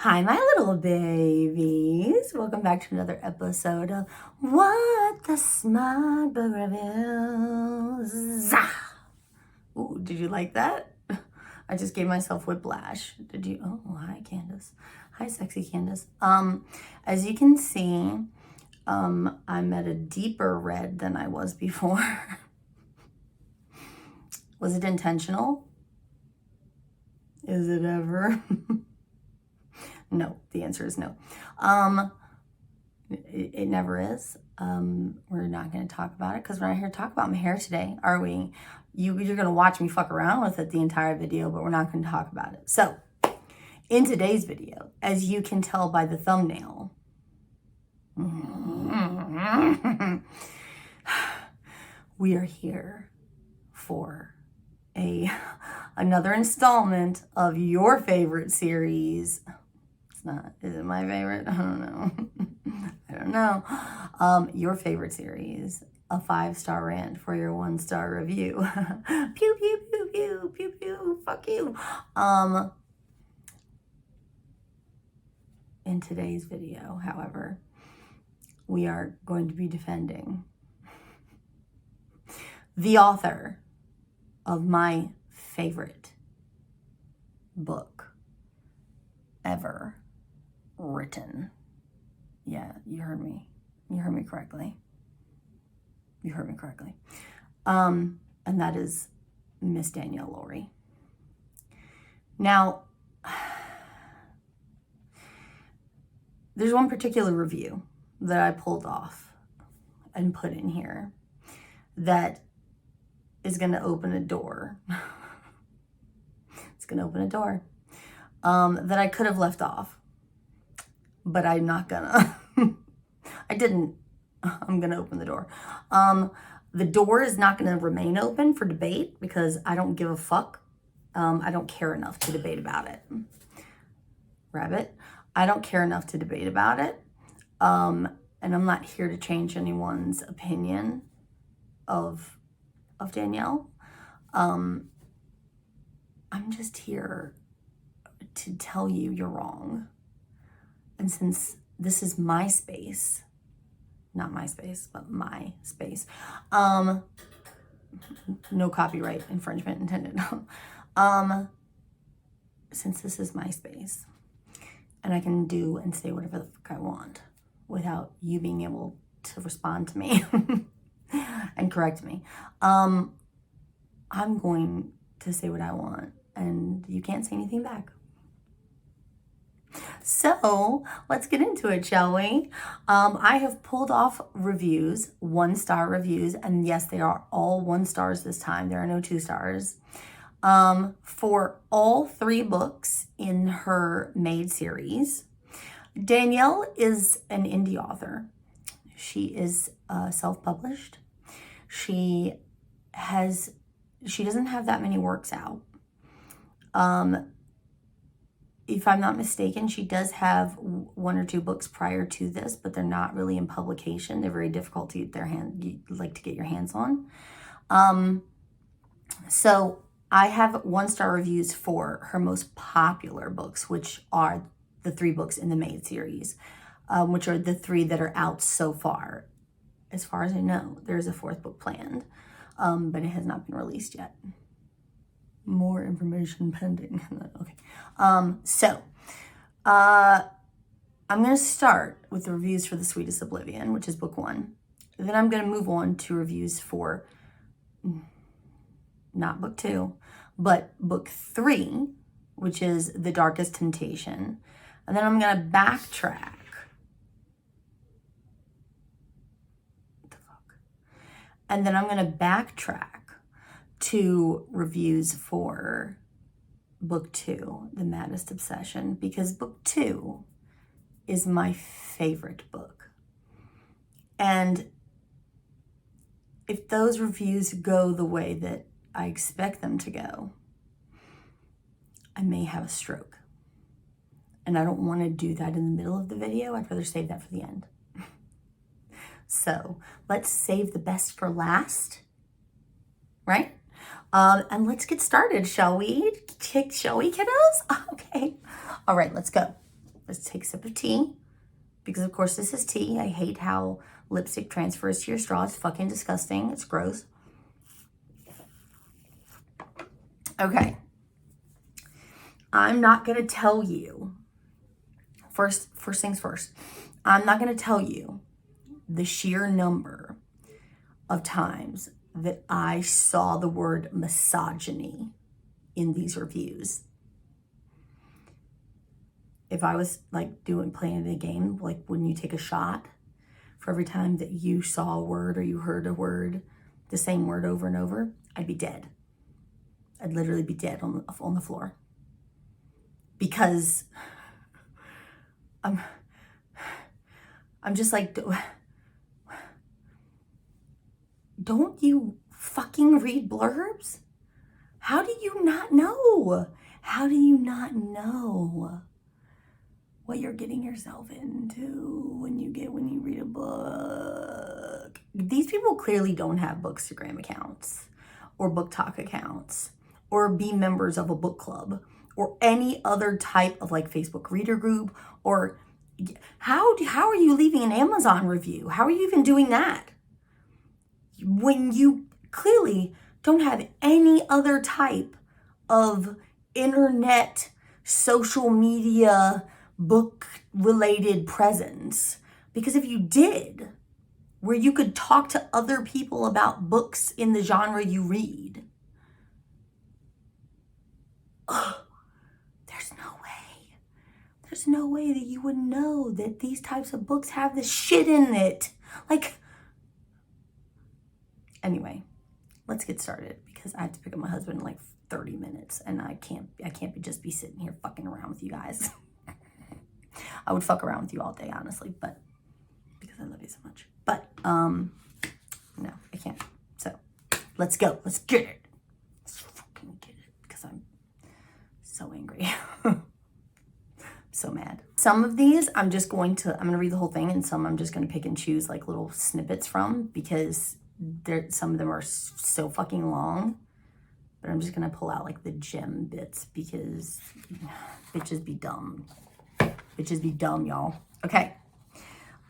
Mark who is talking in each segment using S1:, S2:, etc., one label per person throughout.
S1: Hi, my little babies. Welcome back to another episode of What the Smart Book Reviews. Ooh, did you like that? I just gave myself whiplash. Did you? Oh, hi, Candace. Hi, sexy Candace. As you can see, I'm at a deeper red than I was before. Was it intentional? Is it ever? No, the answer is no. It never is. We're not going to talk about it because we're not here to talk about my hair today, are we? You're going to watch me fuck around with it the entire video, but we're not going to talk about it. So, in today's video, as you can tell by the thumbnail, we are here for another installment of your favorite series. Is it my favorite? I don't know. I don't know. Your favorite series, a 5-star rant for your 1-star review. Pew, pew, pew, pew, pew, pew, fuck you. In today's video, however, we are going to be defending the author of my favorite book ever written. Yeah, you heard me. You heard me correctly. You heard me correctly. And that is Miss Danielle Lowry. Now, there's one particular review that I pulled off and put in here that is going to open a door. It's going to open a door that I could have left off. But I'm not gonna. I didn't. I'm gonna open the door. The door is not gonna remain open for debate because I don't give a fuck. I don't care enough to debate about it. Rabbit. I don't care enough to debate about it. And I'm not here to change anyone's opinion of Danielle. I'm just here to tell you you're wrong. And since this is my space, not my space, but my space, no copyright infringement intended. Since this is my space, and I can do and say whatever the fuck I want without you being able to respond to me and correct me, I'm going to say what I want, and you can't say anything back. So let's get into it, shall we? I have pulled off reviews, 1-star reviews, and yes, they are all 1 stars this time. There are no 2 stars. For all 3 books in her Made series. Danielle is an indie author. She is self-published. She doesn't have that many works out. If I'm not mistaken, she does have 1 or 2 books prior to this, but they're not really in publication. They're very difficult to get get your hands on. So I have 1-star reviews for her most popular books, which are the 3 books in the Made series, which are the 3 that are out so far. As far as I know, there's a 4th book planned, but it has not been released yet. More information pending. Okay. I'm going to start with the reviews for The Sweetest Oblivion, which is book 1. Then I'm going to move on to reviews for not book 2, but book 3, which is The Darkest Temptation. And then I'm going to backtrack. What the fuck? And then I'm going to backtrack to reviews for book 2, The Maddest Obsession, because book 2 is my favorite book. And if those reviews go the way that I expect them to go, I may have a stroke. And I don't want to do that in the middle of the video. I'd rather save that for the end. So let's save the best for last, right? And let's get started, shall we? Shall we, kiddos? Okay. All right, let's go. Let's take a sip of tea. Because, of course, this is tea. I hate how lipstick transfers to your straw. It's fucking disgusting. It's gross. Okay. I'm not going to tell you. First things first. I'm not going to tell you the sheer number of times that I saw the word misogyny in these reviews. If I was like playing a game, like when you take a shot, for every time that you saw a word or you heard a word, the same word over and over, I'd be dead. I'd literally be dead on the floor. Because I'm just like, don't you fucking read blurbs? How do you not know? How do you not know what you're getting yourself into when you read a book? These people clearly don't have Bookstagram accounts or Book Talk accounts or be members of a book club or any other type of like Facebook reader group. Or how are you leaving an Amazon review? How are you even doing that when you clearly don't have any other type of internet, social media, book-related presence? Because if you did, where you could talk to other people about books in the genre you read, there's no way that you would know that these types of books have this shit in it. Like, anyway, let's get started because I have to pick up my husband in like 30 minutes and I can't just be sitting here fucking around with you guys. I would fuck around with you all day, honestly, but because I love you so much. But no, I can't. So let's go. Let's get it. Let's fucking get it because I'm so angry. So mad. Some of these I'm going to read the whole thing, and some I'm just going to pick and choose like little snippets from because some of them are so fucking long. But I'm just going to pull out like the gem bits because bitches be dumb. Bitches be dumb, y'all. Okay.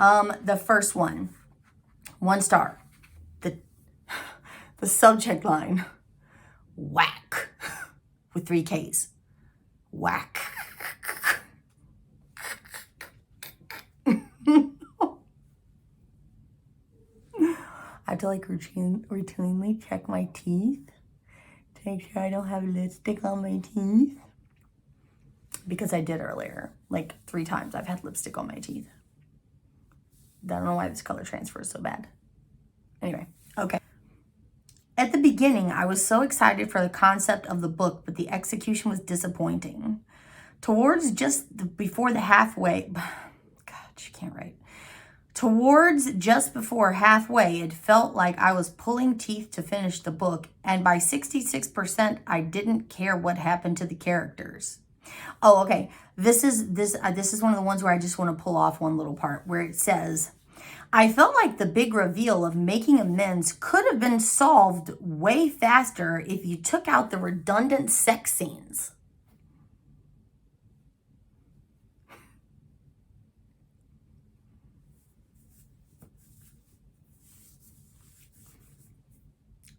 S1: The first one, 1 star. The subject line, whack, with 3 Ks. Whack. I have to like routinely check my teeth to make sure I don't have lipstick on my teeth. Because I did earlier, like 3 times I've had lipstick on my teeth. I don't know why this color transfer is so bad. Anyway, okay. At the beginning, I was so excited for the concept of the book, but the execution was disappointing. Towards just before the halfway, God, she can't write. Towards just before halfway, it felt like I was pulling teeth to finish the book, and by 66%, I didn't care what happened to the characters. Oh, okay. This is one of the ones where I just want to pull off one little part where it says, I felt like the big reveal of making amends could have been solved way faster if you took out the redundant sex scenes.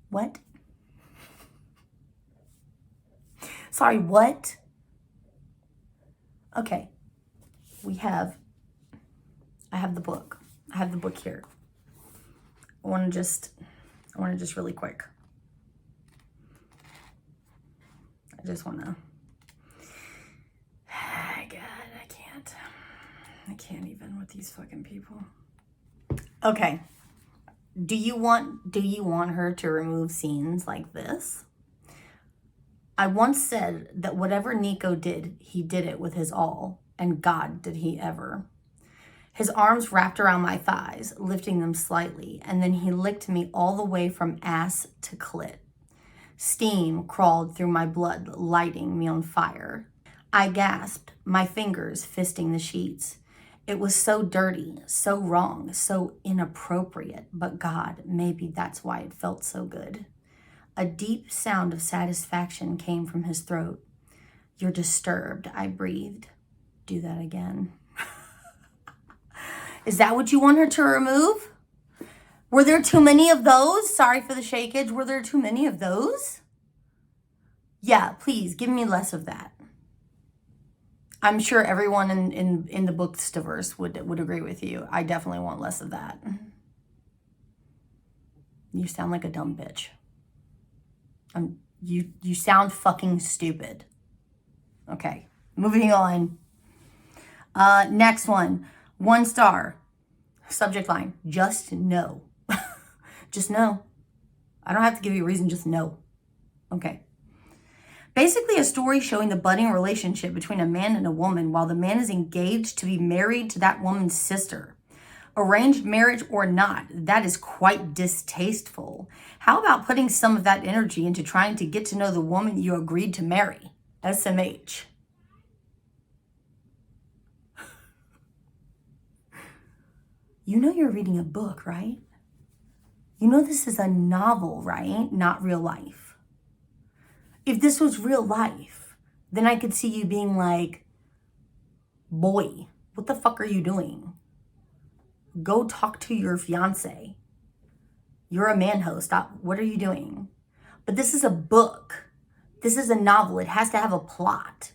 S1: What? Sorry, what? Okay. I have the book. I have the book here. I want to just really quick. I just want to, God, I can't even with these fucking people. Okay. Do you want her to remove scenes like this? I once said that whatever Nico did, he did it with his all, and God, did he ever. His arms wrapped around my thighs, lifting them slightly, and then he licked me all the way from ass to clit. Steam crawled through my blood, lighting me on fire. I gasped, my fingers fisting the sheets. It was so dirty, so wrong, so inappropriate, but God, maybe that's why it felt so good. A deep sound of satisfaction came from his throat. You're disturbed, I breathed. do that again. Is that what you want her to remove? Were there too many of those? Sorry for the shakeage. Were there too many of those? Yeah, please give me less of that. I'm sure everyone in the bookstaverse would agree with you. I definitely want less of that. You sound like a dumb bitch. You sound fucking stupid. Okay, moving on. Next one. 1 star. Subject line. Just no. Just no. I don't have to give you a reason, just no. Okay. Basically a story showing the budding relationship between a man and a woman while the man is engaged to be married to that woman's sister. Arranged marriage or not, that is quite distasteful. How about putting some of that energy into trying to get to know the woman you agreed to marry? SMH. You know you're reading a book, right? You know this is a novel, right? Not real life. If this was real life, then I could see you being like, boy, what the fuck are you doing? Go talk to your fiance. You're a man-ho. Stop. What are you doing? But this is a book. This is a novel. It has to have a plot.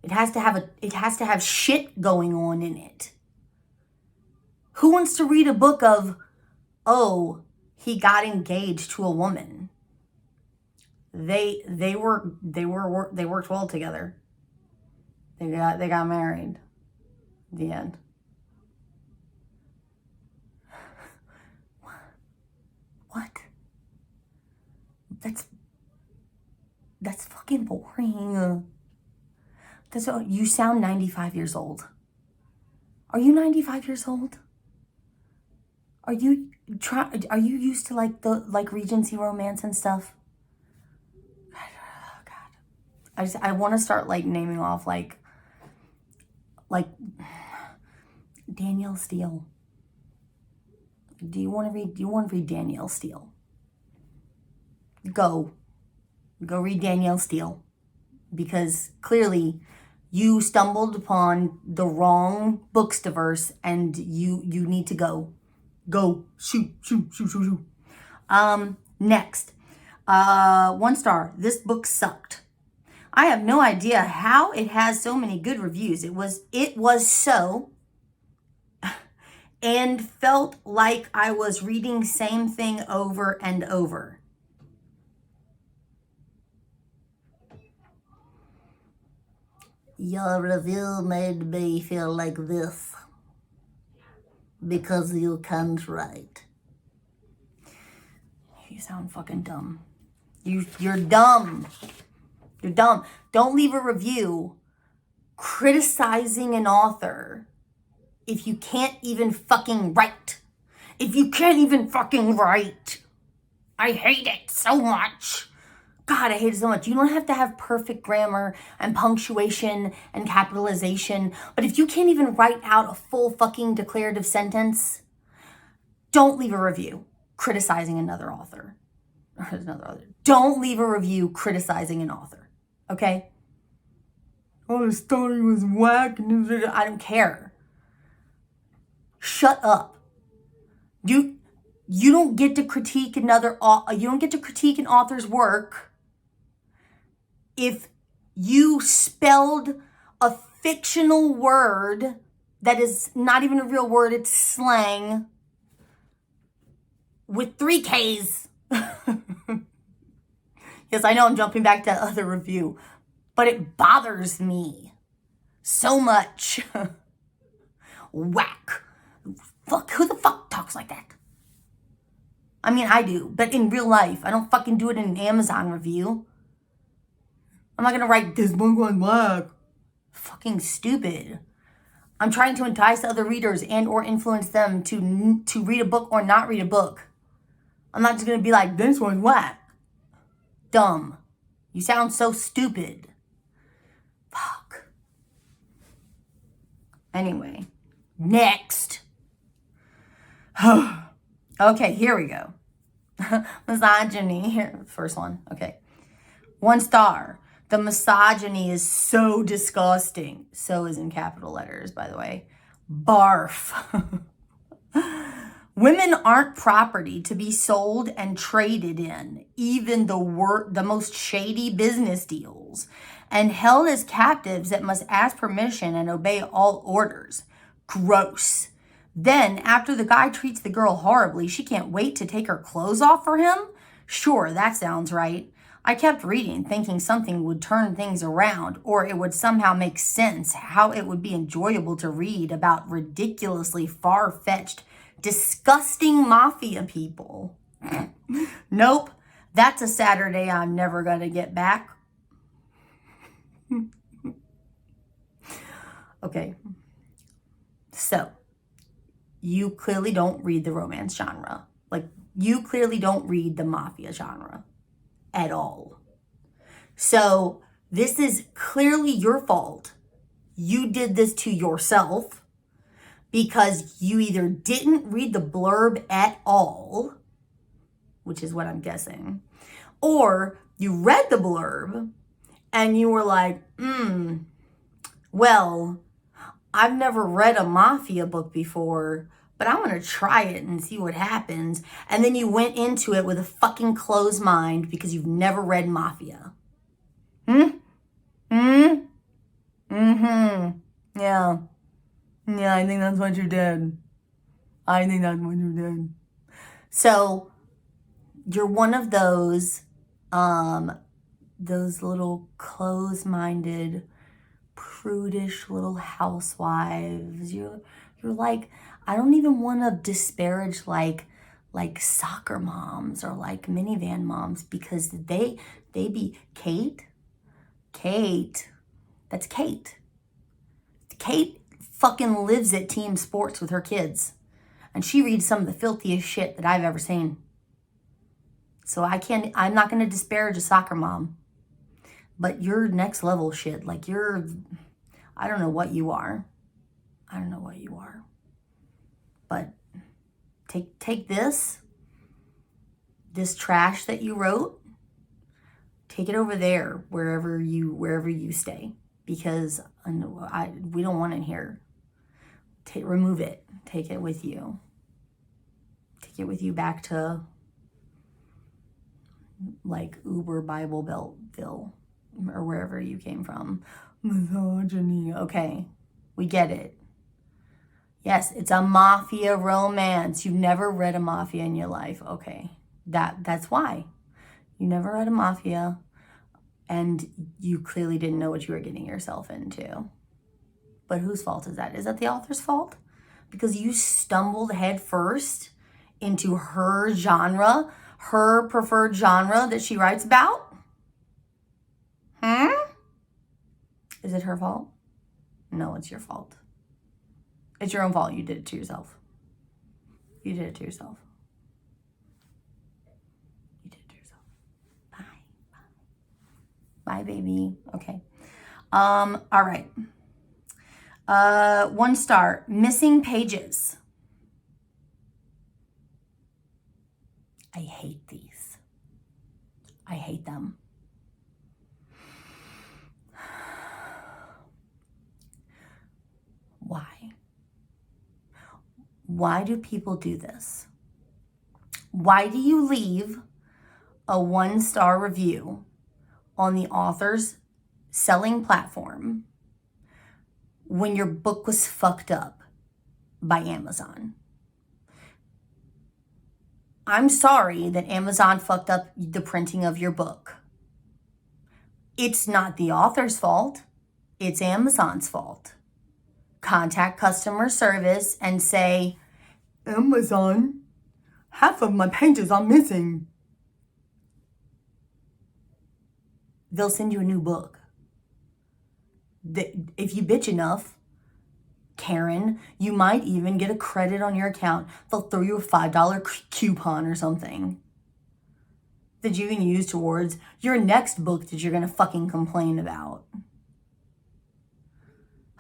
S1: It has to have shit going on in it. Who wants to read a book of, oh, he got engaged to a woman? They worked well together. They got married. The end. What? That's fucking boring. You sound 95 years old. Are you 95 years old? Are you used to like Regency romance and stuff? Oh God. I want to start like naming off like Danielle Steele. Do you want to read Danielle Steele? Go read Danielle Steele, because clearly you stumbled upon the wrong bookstaverse and you need to go. Shoot. Next. 1 star. This book sucked. I have no idea how it has so many good reviews. It was so, and felt like I was reading same thing over and over. Your review made me feel like this because you can't write. You sound fucking dumb. You're dumb. You're dumb. Don't leave a review criticizing an author if you can't even fucking write. If you can't even fucking write. I hate it so much. God, I hate it so much. You don't have to have perfect grammar and punctuation and capitalization. But if you can't even write out a full fucking declarative sentence, don't leave a review criticizing another author. Don't leave a review criticizing an author. Okay? Oh, the story was whack. I don't care. Shut up. You don't get to critique you don't get to critique an author's work if you spelled a fictional word that is not even a real word, it's slang, with 3 Ks. Yes, I know I'm jumping back to other review, but it bothers me so much. Whack. Fuck, who the fuck talks like that? I mean, I do, but in real life, I don't fucking do it in an Amazon review. I'm not gonna write this book on whack. Fucking stupid. I'm trying to entice other readers and or influence them to read a book or not read a book. I'm not just gonna be like, this one's whack. Dumb. You sound so stupid. Fuck. Anyway, next. Okay, here we go. Misogyny. Here, first one. Okay. 1 star. The misogyny is so disgusting. So is in capital letters, by the way. Barf. Women aren't property to be sold and traded in, even the most shady business deals, and held as captives that must ask permission and obey all orders. Gross. Then, after the guy treats the girl horribly, she can't wait to take her clothes off for him? Sure, that sounds right. I kept reading, thinking something would turn things around, or it would somehow make sense, how it would be enjoyable to read about ridiculously far-fetched, disgusting mafia people. Nope, that's a Saturday I'm never going to get back. Okay, so you clearly don't read the romance genre. Like, you clearly don't read the mafia genre at all. So this is clearly your fault. You did this to yourself because you either didn't read the blurb at all, which is what I'm guessing, or you read the blurb and you were like, well, I've never read a mafia book before, but I'm going to try it and see what happens. And then you went into it with a fucking closed mind because you've never read mafia. Yeah. Yeah, I think that's what you did. So you're one of those little closed-minded, prudish little housewives. You're like, I don't even want to disparage like soccer moms or like minivan moms, because they be Kate, that's Kate. Kate fucking lives at team sports with her kids, and she reads some of the filthiest shit that I've ever seen. So I'm not going to disparage a soccer mom, but you're next level shit. Like, I don't know what you are. But take this trash that you wrote, take it over there, wherever you stay, because we don't want it here. Remove it. Take it with you. Take it with you back to like Uber Bible Beltville or wherever you came from. Misogyny. Okay, we get it. Yes, it's a mafia romance. You've never read a mafia in your life. Okay, that's why. You never read a mafia, and you clearly didn't know what you were getting yourself into. But whose fault is that? Is that the author's fault? Because you stumbled head first into her genre, her preferred genre that she writes about? Is it her fault? No, it's your fault. It's your own fault. You did it to yourself. You did it to yourself. Bye. Bye, baby. Okay. All right. 1 star. Missing pages. I hate these. I hate them. Why? Why do people do this? Why do you leave a 1-star review on the author's selling platform when your book was fucked up by Amazon? I'm sorry that Amazon fucked up the printing of your book. It's not the author's fault. It's Amazon's fault. Contact customer service and say, Amazon, half of my pages are missing. They'll send you a new book. If you bitch enough, Karen, you might even get a credit on your account. They'll throw you a $5 coupon or something that you can use towards your next book that you're going to fucking complain about.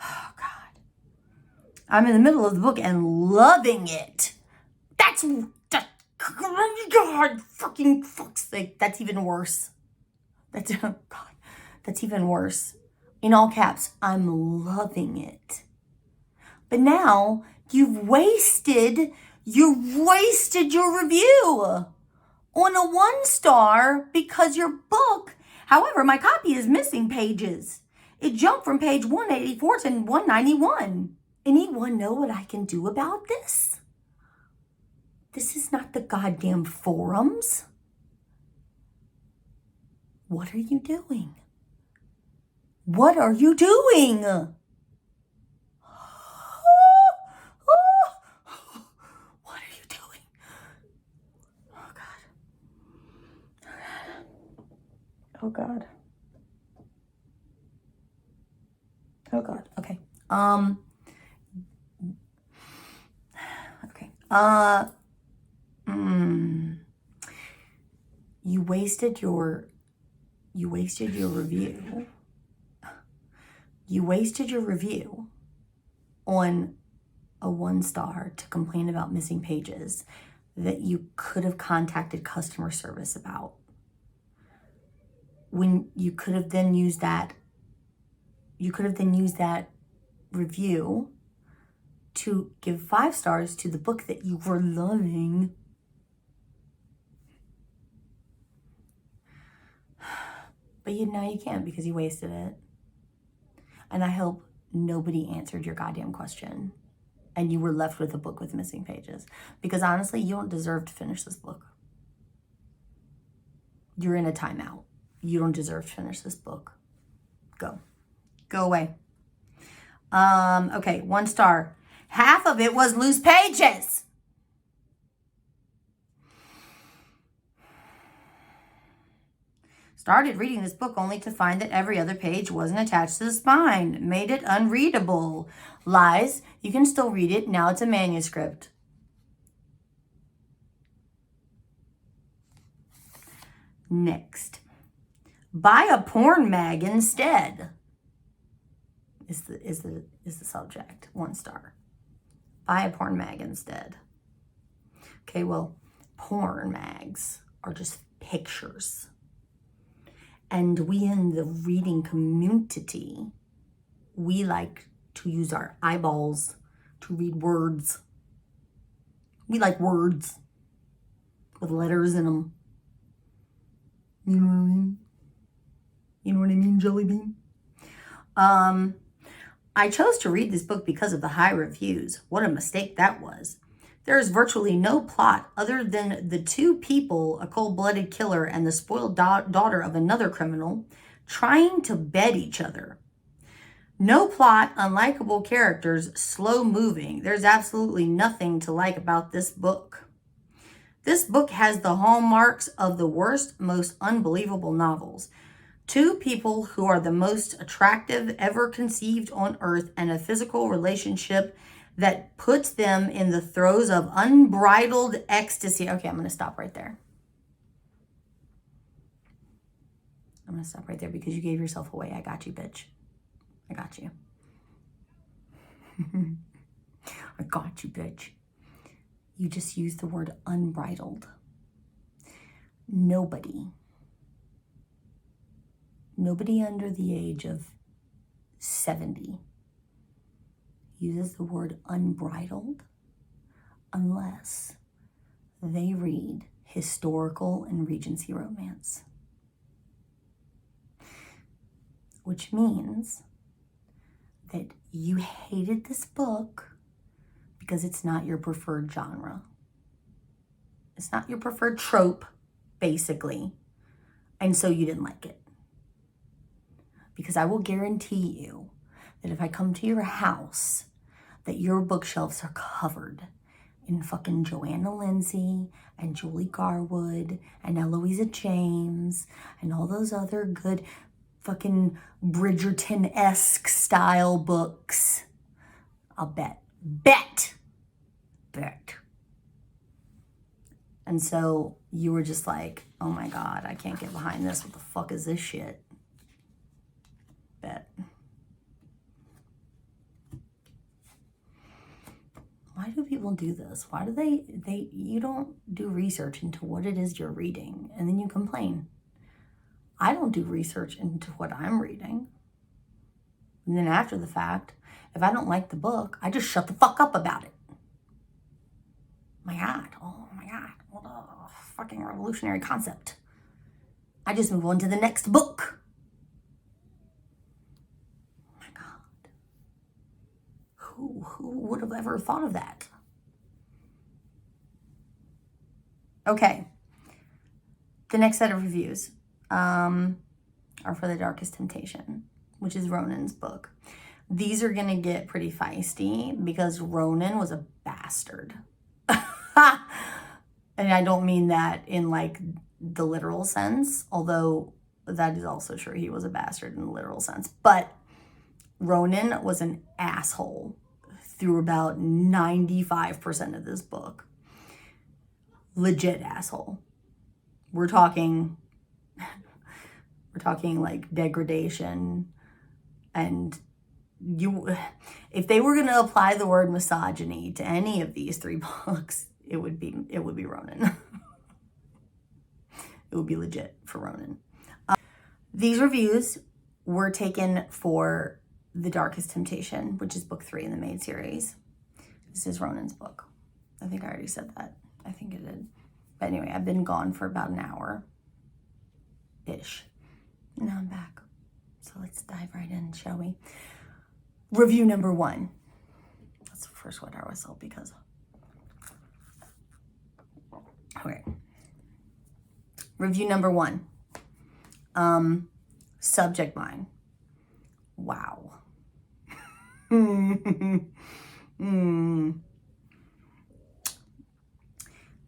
S1: Oh, God. I'm in the middle of the book and loving it. That's God, fucking fuck's sake. That's even worse. That's even worse. In all caps, I'm loving it. But now you've wasted your review on a 1 star because your book, however, my copy is missing pages. It jumped from page 184 to 191. Anyone know what I can do about this? This is not the goddamn forums. What are you doing? What are you doing? What are you doing? Oh, God. Oh, God. Oh, God. Okay. Okay. You wasted your review. You wasted your review on a 1 star to complain about missing pages that you could have contacted customer service about. When you could have then used that review to give 5 stars to the book that you were loving. But now you can't because you wasted it. And I hope nobody answered your goddamn question and you were left with a book with missing pages. Because honestly, you don't deserve to finish this book. You're in a timeout. You don't deserve to finish this book. Go away. Okay, 1 star. Half of it was loose pages. Started reading this book only to find that every other page wasn't attached to the spine. Made it unreadable. Lies. You can still read it. Now it's a manuscript. Next. Buy a porn mag instead. Is the subject. 1 star. Buy a porn mag instead. Okay, well, porn mags are just pictures. And we in the reading community, we like to use our eyeballs to read words. We like words with letters in them. You know what I mean? You know what I mean, Jelly Bean? I chose to read this book because of the high reviews. What a mistake that was. There is virtually no plot other than the 2 people, a cold-blooded killer and the spoiled daughter of another criminal, trying to bed each other. No plot, unlikable characters, slow moving. There's absolutely nothing to like about this book. This book has the hallmarks of the worst, most unbelievable novels. 2 people who are the most attractive ever conceived on earth and a physical relationship that puts them in the throes of unbridled ecstasy. Okay, I'm going to stop right there. I'm going to stop right there because you gave yourself away. I got you, bitch. I got you. I got you, bitch. You just used the word unbridled. Nobody under the age of 70 uses the word unbridled unless they read historical and Regency romance. Which means that you hated this book because it's not your preferred genre. It's not your preferred trope, basically. And so you didn't like it. Because I will guarantee you that if I come to your house, that your bookshelves are covered in fucking Joanna Lindsay and Julie Garwood and Eloisa James and all those other good fucking Bridgerton-esque style books. I'll bet. And so you were just like, oh my God, I can't get behind this. What the fuck is this shit? Bet. Why do people do this? Why do you don't do research into what it is you're reading and then you complain. I don't do research into what I'm reading. And then after the fact, if I don't like the book, I just shut the fuck up about it. My God, oh my God, what a fucking revolutionary concept. I just move on to the next book. Oh my God. Who would have ever thought of that? Okay. The next set of reviews are for The Darkest Temptation, which is Ronan's book. These are going to get pretty feisty because Ronan was a bastard. And I don't mean that in like the literal sense, although that is also true. He was a bastard in the literal sense. But Ronan was an asshole through about 95% of this book. Legit asshole. We're talking like degradation, and if they were going to apply the word misogyny to any of these three books, it would be Ronan. It would be legit for Ronan. These reviews were taken for The Darkest Temptation, which is book 3 in the Maid series. This is Ronan's book. I think I already said that. I think it did. But anyway, I've been gone for about an hour-ish. Now I'm back. So let's dive right in, shall we? Review number 1. That's the first one I whistle because... Okay. Review number 1. Subject line. Wow.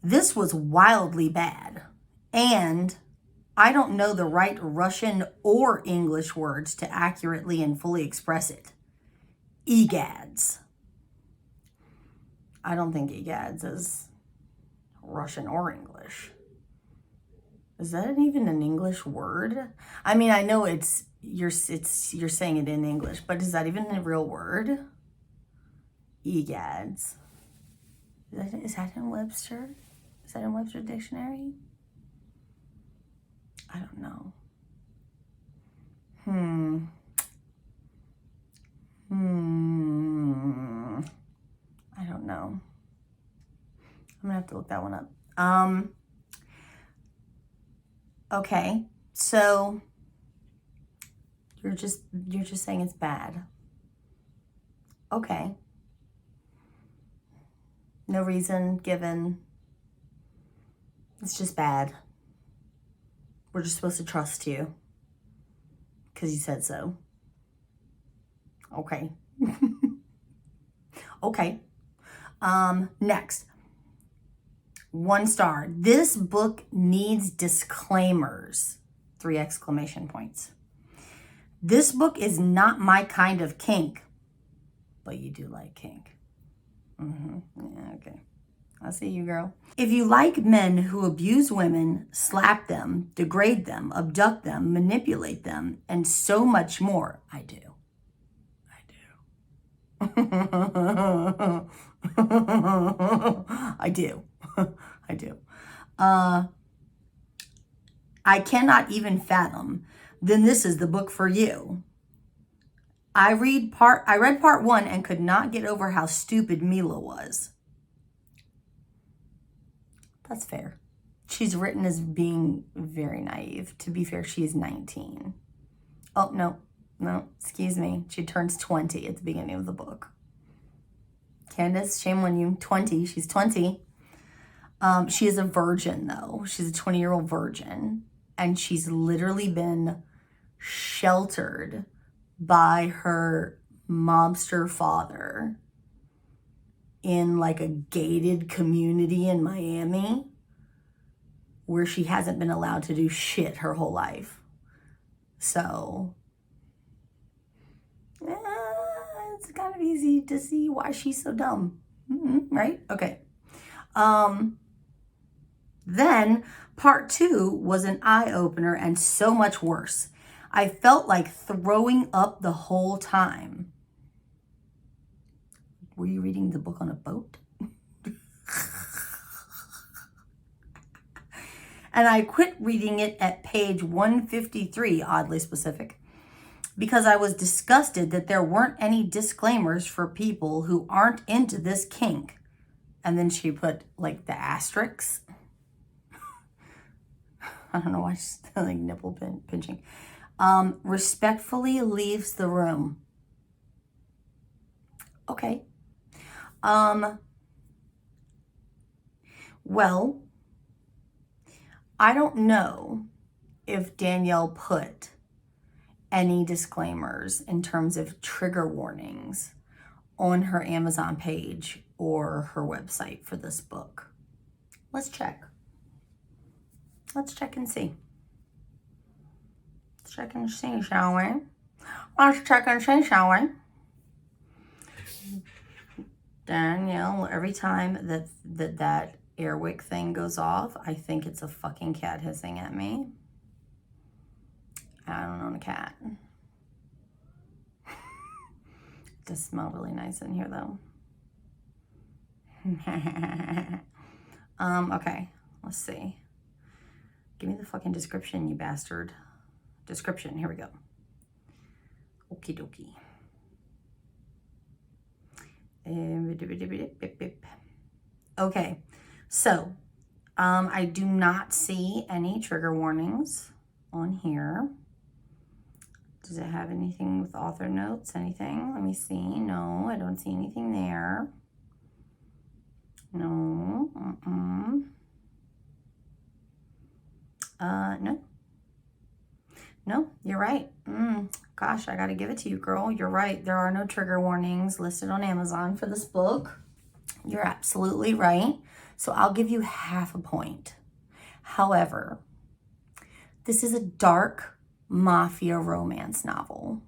S1: This was wildly bad, and I don't know the right Russian or English words to accurately and fully express it. Egads. I don't think egads is Russian or English. Is that even an English word? I mean, I know you're saying it in English, but is that even a real word? Egads. Is that in Webster? Is that in Webster Dictionary? I don't know. I don't know. I'm gonna have to look that one up. Okay, so you're just saying it's bad. Okay. No reason given. It's just bad. We're just supposed to trust you because you said so. Okay. Okay. Next. 1 star. This book needs disclaimers. 3 exclamation points. This book is not my kind of kink, but you do like kink. Yeah, okay. I see you, girl. If you like men who abuse women, slap them, degrade them, abduct them, manipulate them, and so much more, I do. I do. I do. I cannot even fathom, then this is the book for you. I read part 1 and could not get over how stupid Mila was. That's fair. She's written as being very naive. To be fair, she is 19. Oh, no, excuse me. She turns 20 at the beginning of the book. Candace, shame on you. 20, she's 20. She is a virgin, though. She's a 20-year-old virgin. And she's literally been sheltered by her mobster father in like a gated community in Miami where she hasn't been allowed to do shit her whole life. So, it's kind of easy to see why she's so dumb, right? Okay. Then part 2 was an eye-opener and so much worse. I felt like throwing up the whole time. Were you reading the book on a boat? And I quit reading it at page 153, oddly specific, because I was disgusted that there weren't any disclaimers for people who aren't into this kink. And then she put like the asterisks. I don't know why she's like nipple pinching. Respectfully leaves the room. Okay. Well, I don't know if Danielle put any disclaimers in terms of trigger warnings on her Amazon page or her website for this book. Let's check. Let's check and see. Let's check and see, shall we? Let's check and see, shall we? Danielle, every time that airwick thing goes off, I think it's a fucking cat hissing at me. I don't own a cat. It does smell really nice in here though. Okay, let's see. Give me the fucking description, you bastard. Description, here we go. Okie dokie. Okay, so I do not see any trigger warnings on here. Does it have anything with author notes? Anything? Let me see. No, I don't see anything there. No. No. No, you're right. Gosh, I gotta give it to you, girl. You're right. There are no trigger warnings listed on Amazon for this book. You're absolutely right. So I'll give you half a point. However, this is a dark mafia romance novel.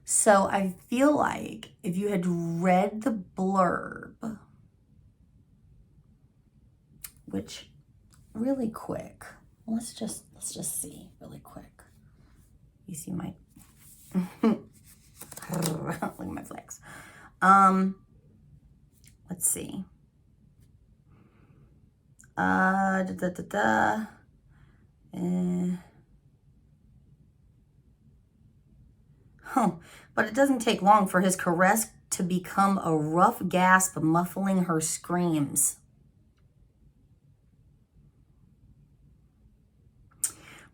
S1: So I feel like if you had read the blurb, which really quick, let's just see really quick. You see my look at my flex. Let's see. But it doesn't take long for his caress to become a rough gasp, muffling her screams.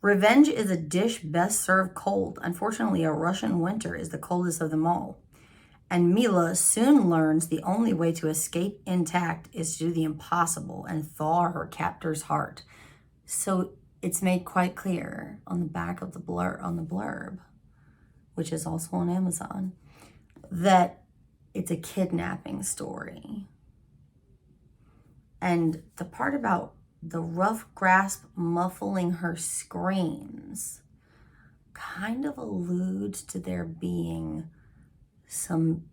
S1: Revenge is a dish best served cold. Unfortunately, a Russian winter is the coldest of them all. And Mila soon learns the only way to escape intact is to do the impossible and thaw her captor's heart. So it's made quite clear on the back of the blurb, which is also on Amazon, that it's a kidnapping story. And the part about the rough grasp muffling her screams kind of alludes to there being some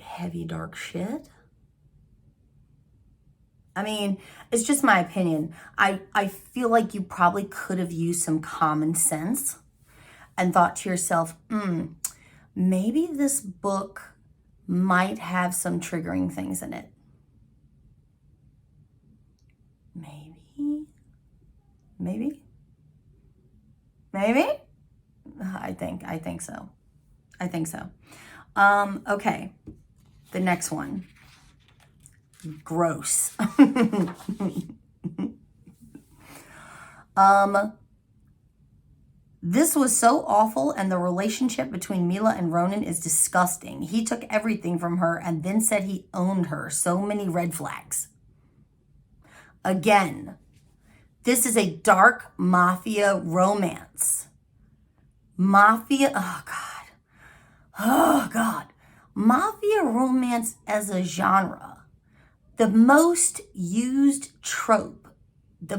S1: heavy, dark shit. I mean, it's just my opinion. I feel like you probably could have used some common sense and thought to yourself, maybe this book might have some triggering things in it. Maybe. I think so. Okay. The next one. Gross. This was so awful, and the relationship between Mila and Ronan is disgusting. He took everything from her and then said he owned her. So many red flags. Again, this is a dark mafia romance. Mafia, oh God. Mafia romance as a genre. The most used trope. The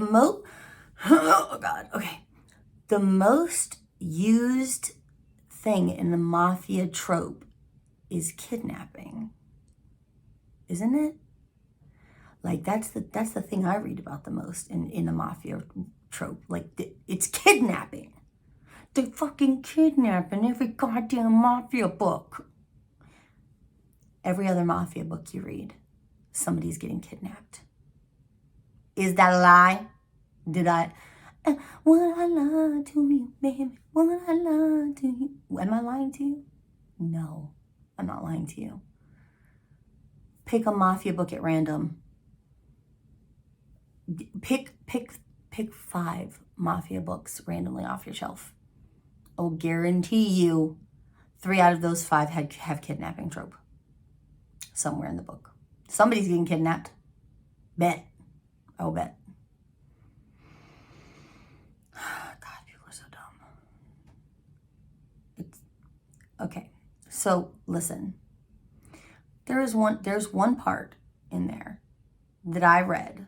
S1: most used thing in the mafia trope is kidnapping. Isn't it? Like, that's the thing I read about the most in the mafia trope. Like, it's kidnapping. They fucking kidnap in every goddamn mafia book. Every other mafia book you read, somebody's getting kidnapped. Is that a lie? Did I? Would I lie to you, baby? Would I lie to you? Am I lying to you? No, I'm not lying to you. Pick a mafia book at random. Pick 5 mafia books randomly off your shelf. I will guarantee you 3 out of those 5 have kidnapping trope somewhere in the book. Somebody's getting kidnapped. Bet. I'll bet. God, people are so dumb. Okay. So listen. There's one part in there that I read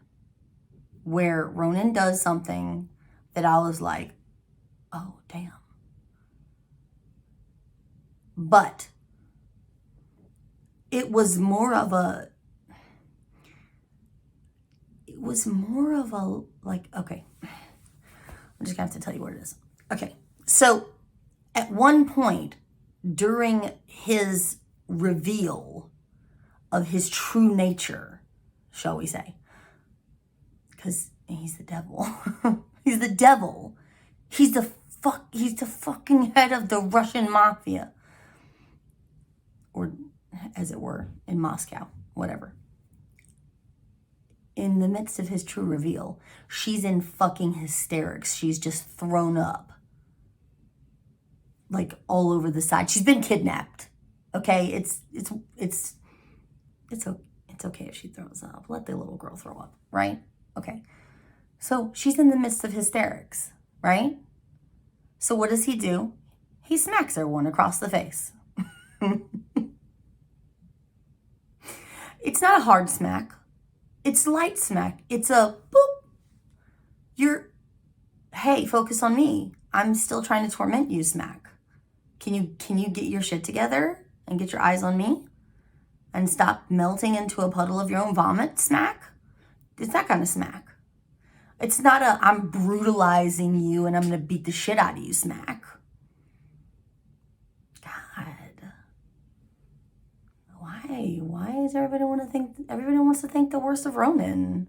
S1: where Ronan does something that I was like, oh, damn. But it was more of a, like, okay. I'm just gonna have to tell you what it is. Okay. So at one point during his reveal of his true nature, shall we say, because he's the devil. He's the devil. He's the fucking head of the Russian mafia. Or, as it were, in Moscow, whatever. In the midst of his true reveal, she's in fucking hysterics. She's just thrown up. Like, all over the side. She's been kidnapped. Okay? It's okay if she throws up. Let the little girl throw up, right? Okay. So she's in the midst of hysterics, right? So what does he do? He smacks her one across the face. It's not a hard smack. It's light smack. It's a boop. Hey, focus on me. I'm still trying to torment you smack. Can you get your shit together and get your eyes on me? And stop melting into a puddle of your own vomit smack? It's that kind of smack. It's not a, I'm brutalizing you and I'm going to beat the shit out of you smack. God. Why does everybody wants to think the worst of Ronan?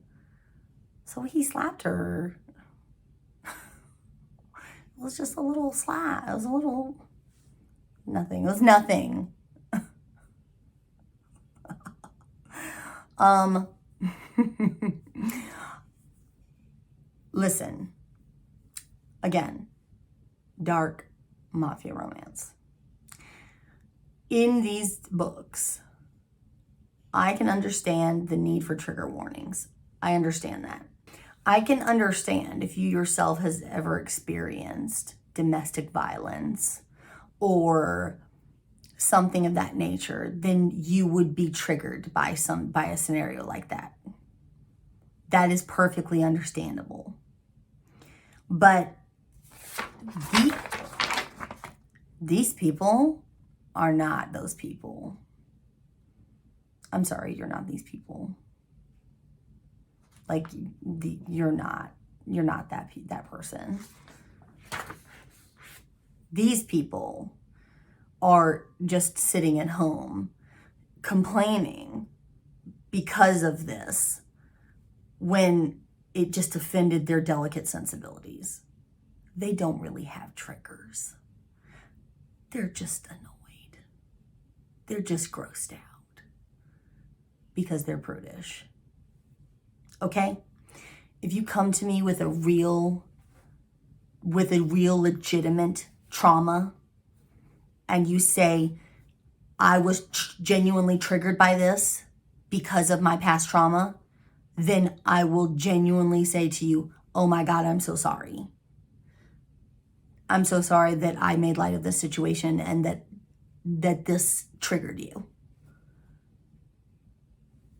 S1: So he slapped her. It was just a little slap. It was a little, nothing. It was nothing. Listen, again, dark mafia romance. In these books, I can understand the need for trigger warnings. I understand that. I can understand if you yourself has ever experienced domestic violence or something of that nature, then you would be triggered by a scenario like that. That is perfectly understandable. But these people are not those people. I'm sorry, you're not these people. Like, you're not that person. These people are just sitting at home complaining because of this when it just offended their delicate sensibilities. They don't really have triggers. They're just annoyed. They're just grossed out because they're prudish. Okay? If you come to me with a real legitimate trauma and you say, I was genuinely triggered by this because of my past trauma, then I will genuinely say to you, oh my God, I'm so sorry. I'm so sorry that I made light of this situation and that this triggered you.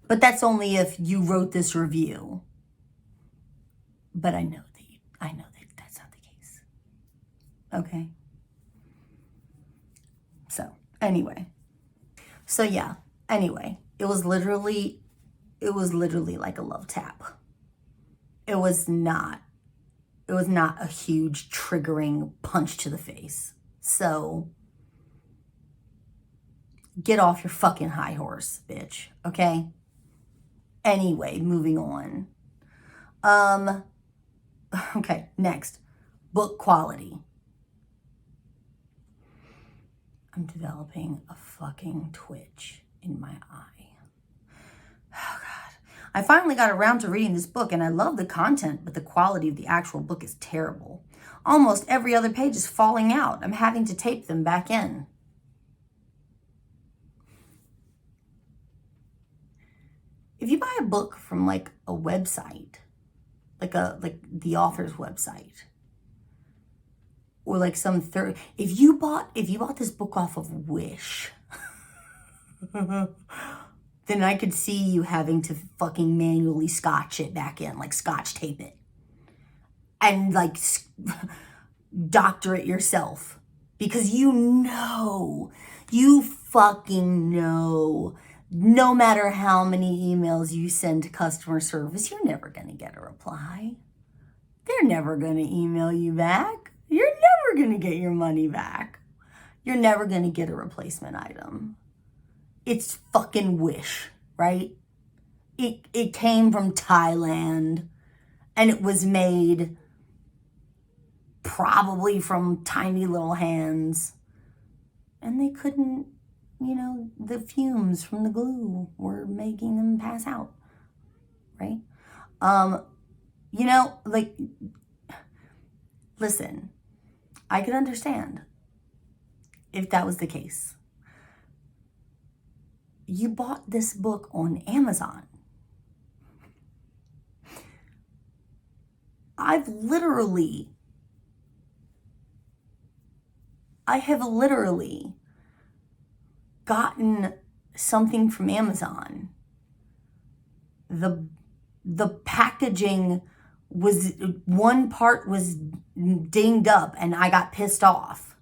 S1: But that's only if you wrote this review. But I know that that's not the case. Okay? So, anyway. It was literally like a love tap. It was not a huge triggering punch to the face. So, get off your fucking high horse, bitch. Okay? Anyway, moving on. Okay, next. Book quality. I'm developing a fucking twitch in my eye. Oh, God. I finally got around to reading this book, and I love the content, but the quality of the actual book is terrible. Almost every other page is falling out. I'm having to tape them back in. If you buy a book from like a website, like the author's website, or like some third, if you bought this book off of Wish, then I could see you having to fucking manually scotch it back in, like scotch tape it, and like doctor it yourself, because you fucking know, no matter how many emails you send to customer service, you're never gonna get a reply. They're never gonna email you back. You're never gonna get your money back. You're never gonna get a replacement item. It's fucking Wish, right? It came from Thailand, and it was made probably from tiny little hands, and they couldn't, the fumes from the glue were making them pass out, right? Like, listen, I could understand if that was the case. You bought this book on Amazon. I have literally gotten something from Amazon. The packaging was, one part was dinged up, and I got pissed off.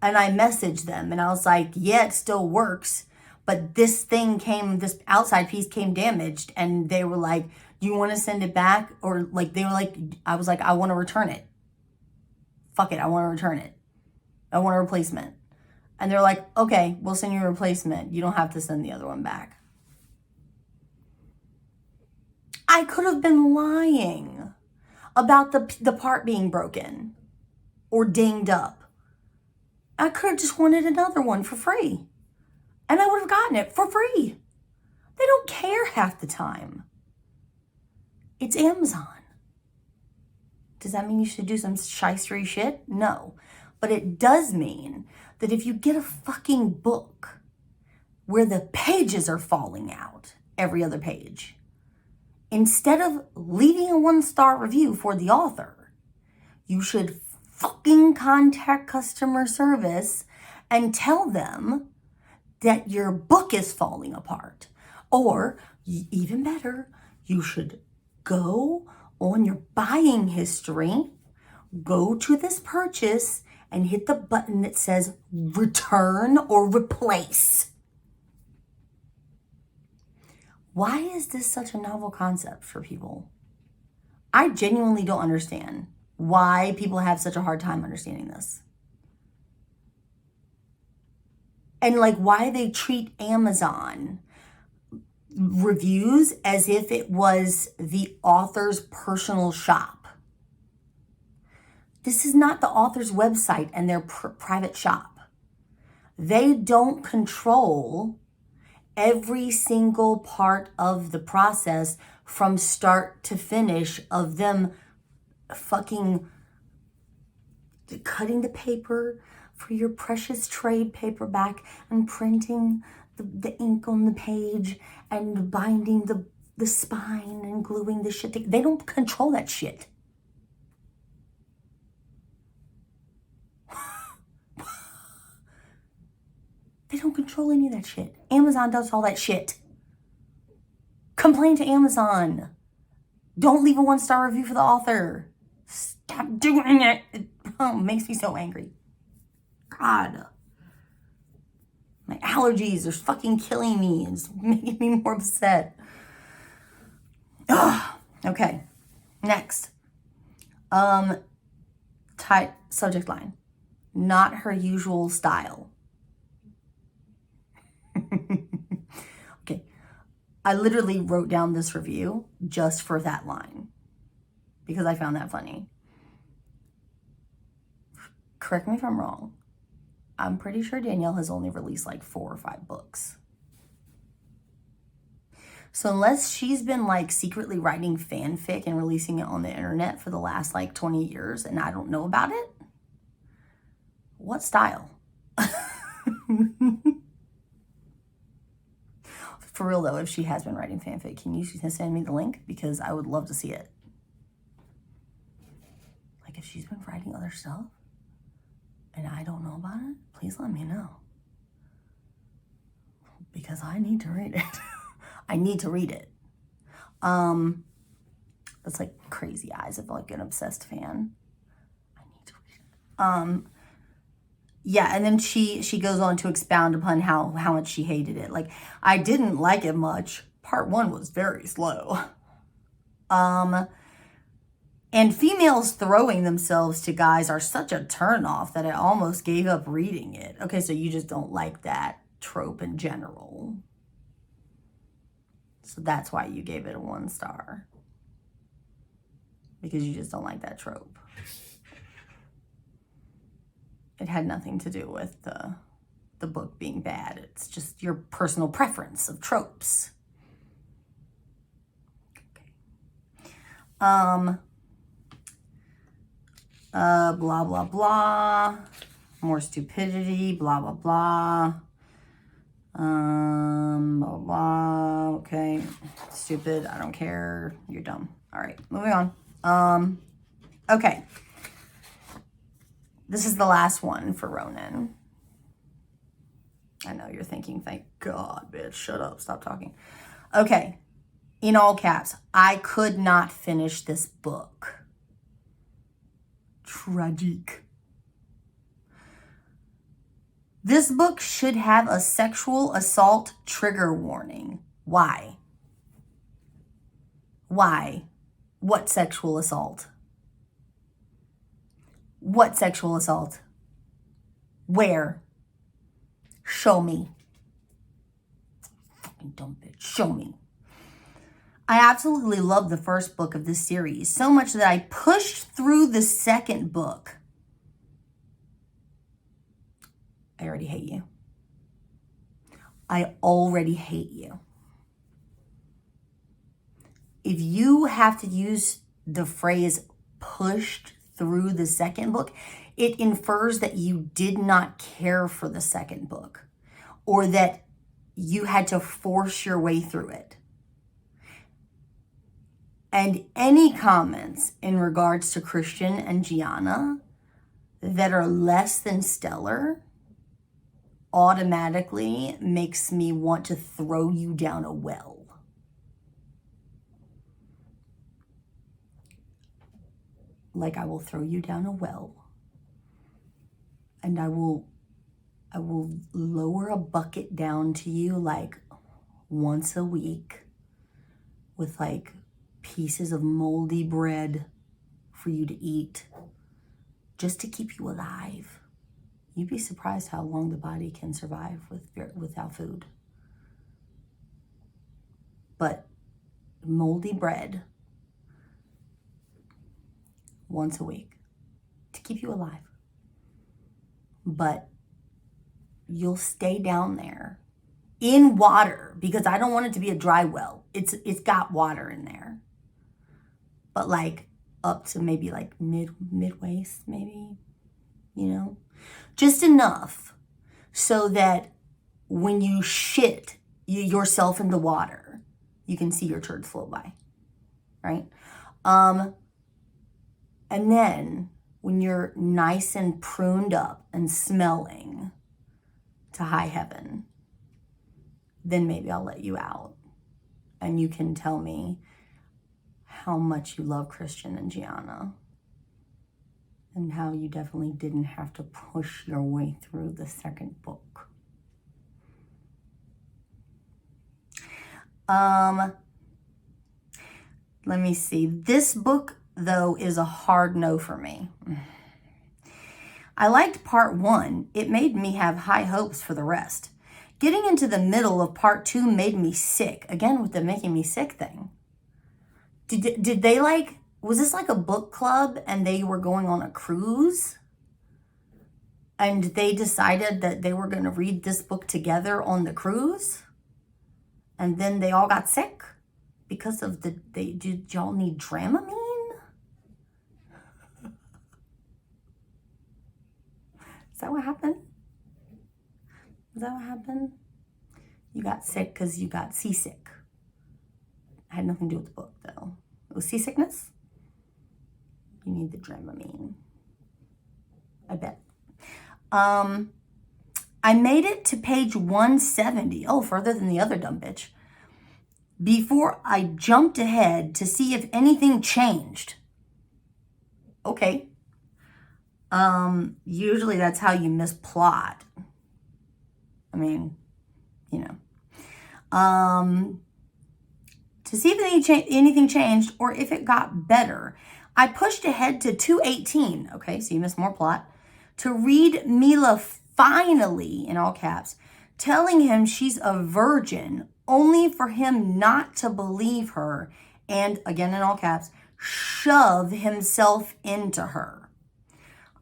S1: And I messaged them, and I was like, yeah, it still works, but this outside piece came damaged. And they were like, do you want to send it back? Or like, I was like, I want to return it. Fuck it, I want to return it. I want a replacement. And they're like, okay, we'll send you a replacement. You don't have to send the other one back. I could have been lying about the part being broken or dinged up. I could have just wanted another one for free, and I would have gotten it for free. They don't care half the time. It's Amazon. Does that mean you should do some shystery shit? No. But it does mean that if you get a fucking book where the pages are falling out every other page, instead of leaving a 1-star review for the author, you should fucking contact customer service and tell them that your book is falling apart. Or, even better, you should go on your buying history, go to this purchase, and hit the button that says return or replace. Why is this such a novel concept for people? I genuinely don't understand why people have such a hard time understanding this. And like, why they treat Amazon reviews as if it was the author's personal shop. This is not the author's website and their private shop. They don't control every single part of the process from start to finish of them fucking cutting the paper for your precious trade paperback and printing the ink on the page and binding the spine and gluing the shit together. They don't control that shit. They don't control any of that shit. Amazon does all that shit. Complain to Amazon. Don't leave a 1-star review for the author. Stop doing it. It makes me so angry. God. My allergies are fucking killing me. It's making me more upset. Ugh. Okay. Next. Subject line. Not her usual style. Okay. I literally wrote down this review just for that line. because I found that funny. Correct me if I'm wrong. I'm pretty sure Danielle has only released like 4 or 5 books. So unless she's been like secretly writing fanfic and releasing it on the internet for the last like 20 years and I don't know about it, what style? For real though, if she has been writing fanfic, can you send me the link? Because I would love to see it. Like if she's been writing other stuff and I don't know about it, please let me know. Because I need to read it. I need to read it. That's like crazy eyes of like an obsessed fan. I need to read it. Yeah, and then she goes on to expound upon how much she hated it. Like, I didn't like it much. Part 1 was very slow. And females throwing themselves to guys are such a turnoff that I almost gave up reading it. Okay, so you just don't like that trope in general. So that's why you gave it a 1 star. Because you just don't like that trope. It had nothing to do with the book being bad. It's just your personal preference of tropes. Okay. Blah, blah, blah. More stupidity, blah, blah, blah. Blah, blah. Okay. Stupid. I don't care. You're dumb. All right. Moving on. Okay. This is the last one for Ronan. I know you're thinking, thank God, bitch. Shut up. Stop talking. Okay. In all caps, I could not finish this book. Tragic. This book should have a sexual assault trigger warning. Why? Why? What sexual assault? What sexual assault? Where? Show me. Fucking dumb bitch. Show me. I absolutely love the first book of this series, so much that I pushed through the second book. I already hate you. I already hate you. If you have to use the phrase pushed through the second book, it infers that you did not care for the second book or that you had to force your way through it. And any comments in regards to Christian and Gianna that are less than stellar automatically makes me want to throw you down a well. Like I will throw you down a well. And I will lower a bucket down to you like once a week with like pieces of moldy bread for you to eat just to keep you alive. You'd be surprised how long the body can survive without food. But moldy bread once a week to keep you alive. But you'll stay down there in water because I don't want it to be a dry well. It's got water in there. But like up to maybe like mid-waist maybe, you know? Just enough so that when you shit yourself in the water, you can see your turds float by, right? And then when you're nice and pruned up and smelling to high heaven, then maybe I'll let you out and you can tell me how much you love Christian and Gianna and how you definitely didn't have to push your way through the second book. Let me see. This book, though, is a hard no for me. I liked part 1. It made me have high hopes for the rest. Getting into the middle of part 2 made me sick. Again, with the making me sick thing. Did they like was this like a book club and they were going on a cruise? And they decided that they were going to read this book together on the cruise? And then they all got sick because of did y'all need Dramamine? Is that what happened? Is that what happened? You got sick because you got seasick. Had nothing to do with the book, though. It was seasickness? You need the Dramamine. I bet. I made it to page 170. Oh, further than the other dumb bitch. Before I jumped ahead to see if anything changed. Okay. Usually that's how you miss plot. I mean, you know. To see if anything changed or if it got better, I pushed ahead to 218. Okay, so you missed more plot. To read Mila finally, in all caps, telling him she's a virgin, only for him not to believe her, and, again in all caps, shove himself into her.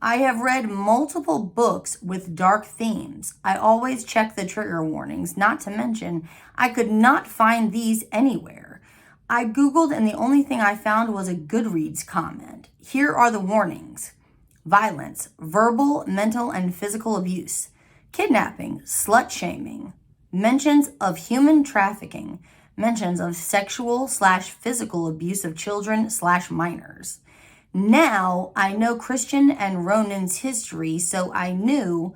S1: I have read multiple books with dark themes. I always check the trigger warnings, not to mention I could not find these anywhere. I Googled and the only thing I found was a Goodreads comment. Here are the warnings. Violence, verbal, mental, and physical abuse, kidnapping, slut-shaming, mentions of human trafficking, mentions of sexual/physical abuse of children/minors. Now I know Christian and Ronan's history, so I knew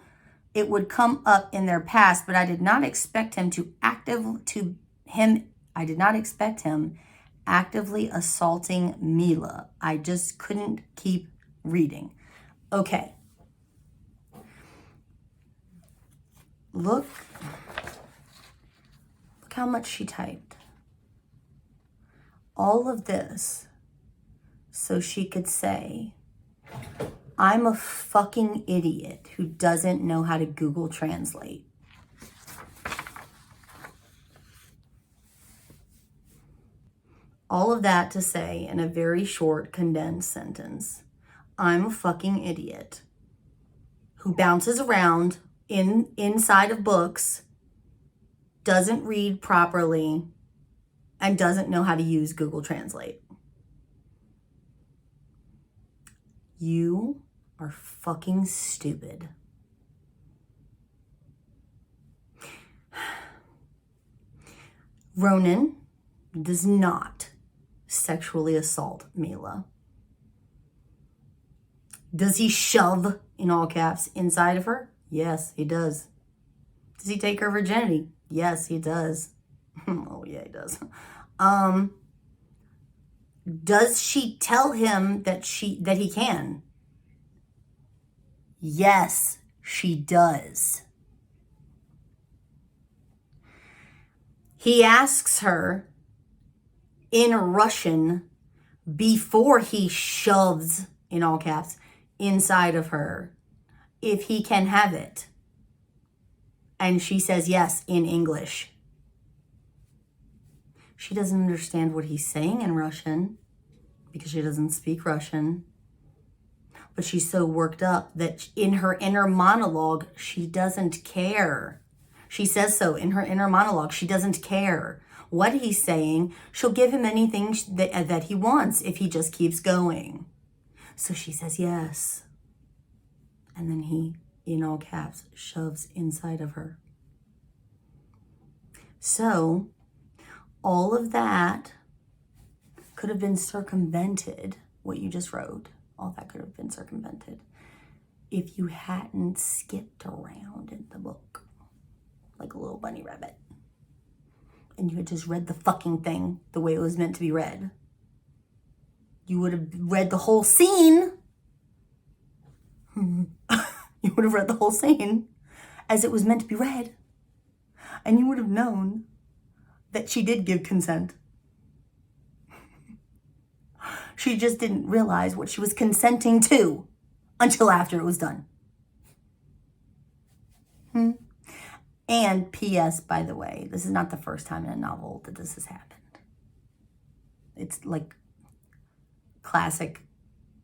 S1: it would come up in their past, but I did not expect him actively assaulting Mila. I just couldn't keep reading. Okay. Look how much she typed. All of this so she could say, I'm a fucking idiot who doesn't know how to Google Translate. All of that to say in a very short, condensed sentence, I'm a fucking idiot who bounces around inside of books, doesn't read properly, and doesn't know how to use Google Translate. You are fucking stupid. Ronan does not sexually assault Mila. Does he shove, in all caps, inside of her? Yes, he does. Does he take her virginity? Yes, he does. Oh, yeah, he does. Does she tell him that he can? Yes, she does. He asks her in Russian before he shoves, in all caps, inside of her if he can have it. And she says yes in English. She doesn't understand what he's saying in Russian because she doesn't speak Russian. But she's so worked up that in her inner monologue, she doesn't care. She says so in her inner monologue. She doesn't care what he's saying. She'll give him anything that he wants if he just keeps going. So she says yes. And then he, in all caps, shoves inside of her. So all of that could have been circumvented, what you just wrote. All that could have been circumvented if you hadn't skipped around in the book like a little bunny rabbit. And you had just read the fucking thing the way it was meant to be read. You would have read the whole scene. You would have read the whole scene as it was meant to be read. And you would have known that she did give consent. She just didn't realize what she was consenting to until after it was done. And P.S., by the way, this is not the first time in a novel that this has happened. It's like classic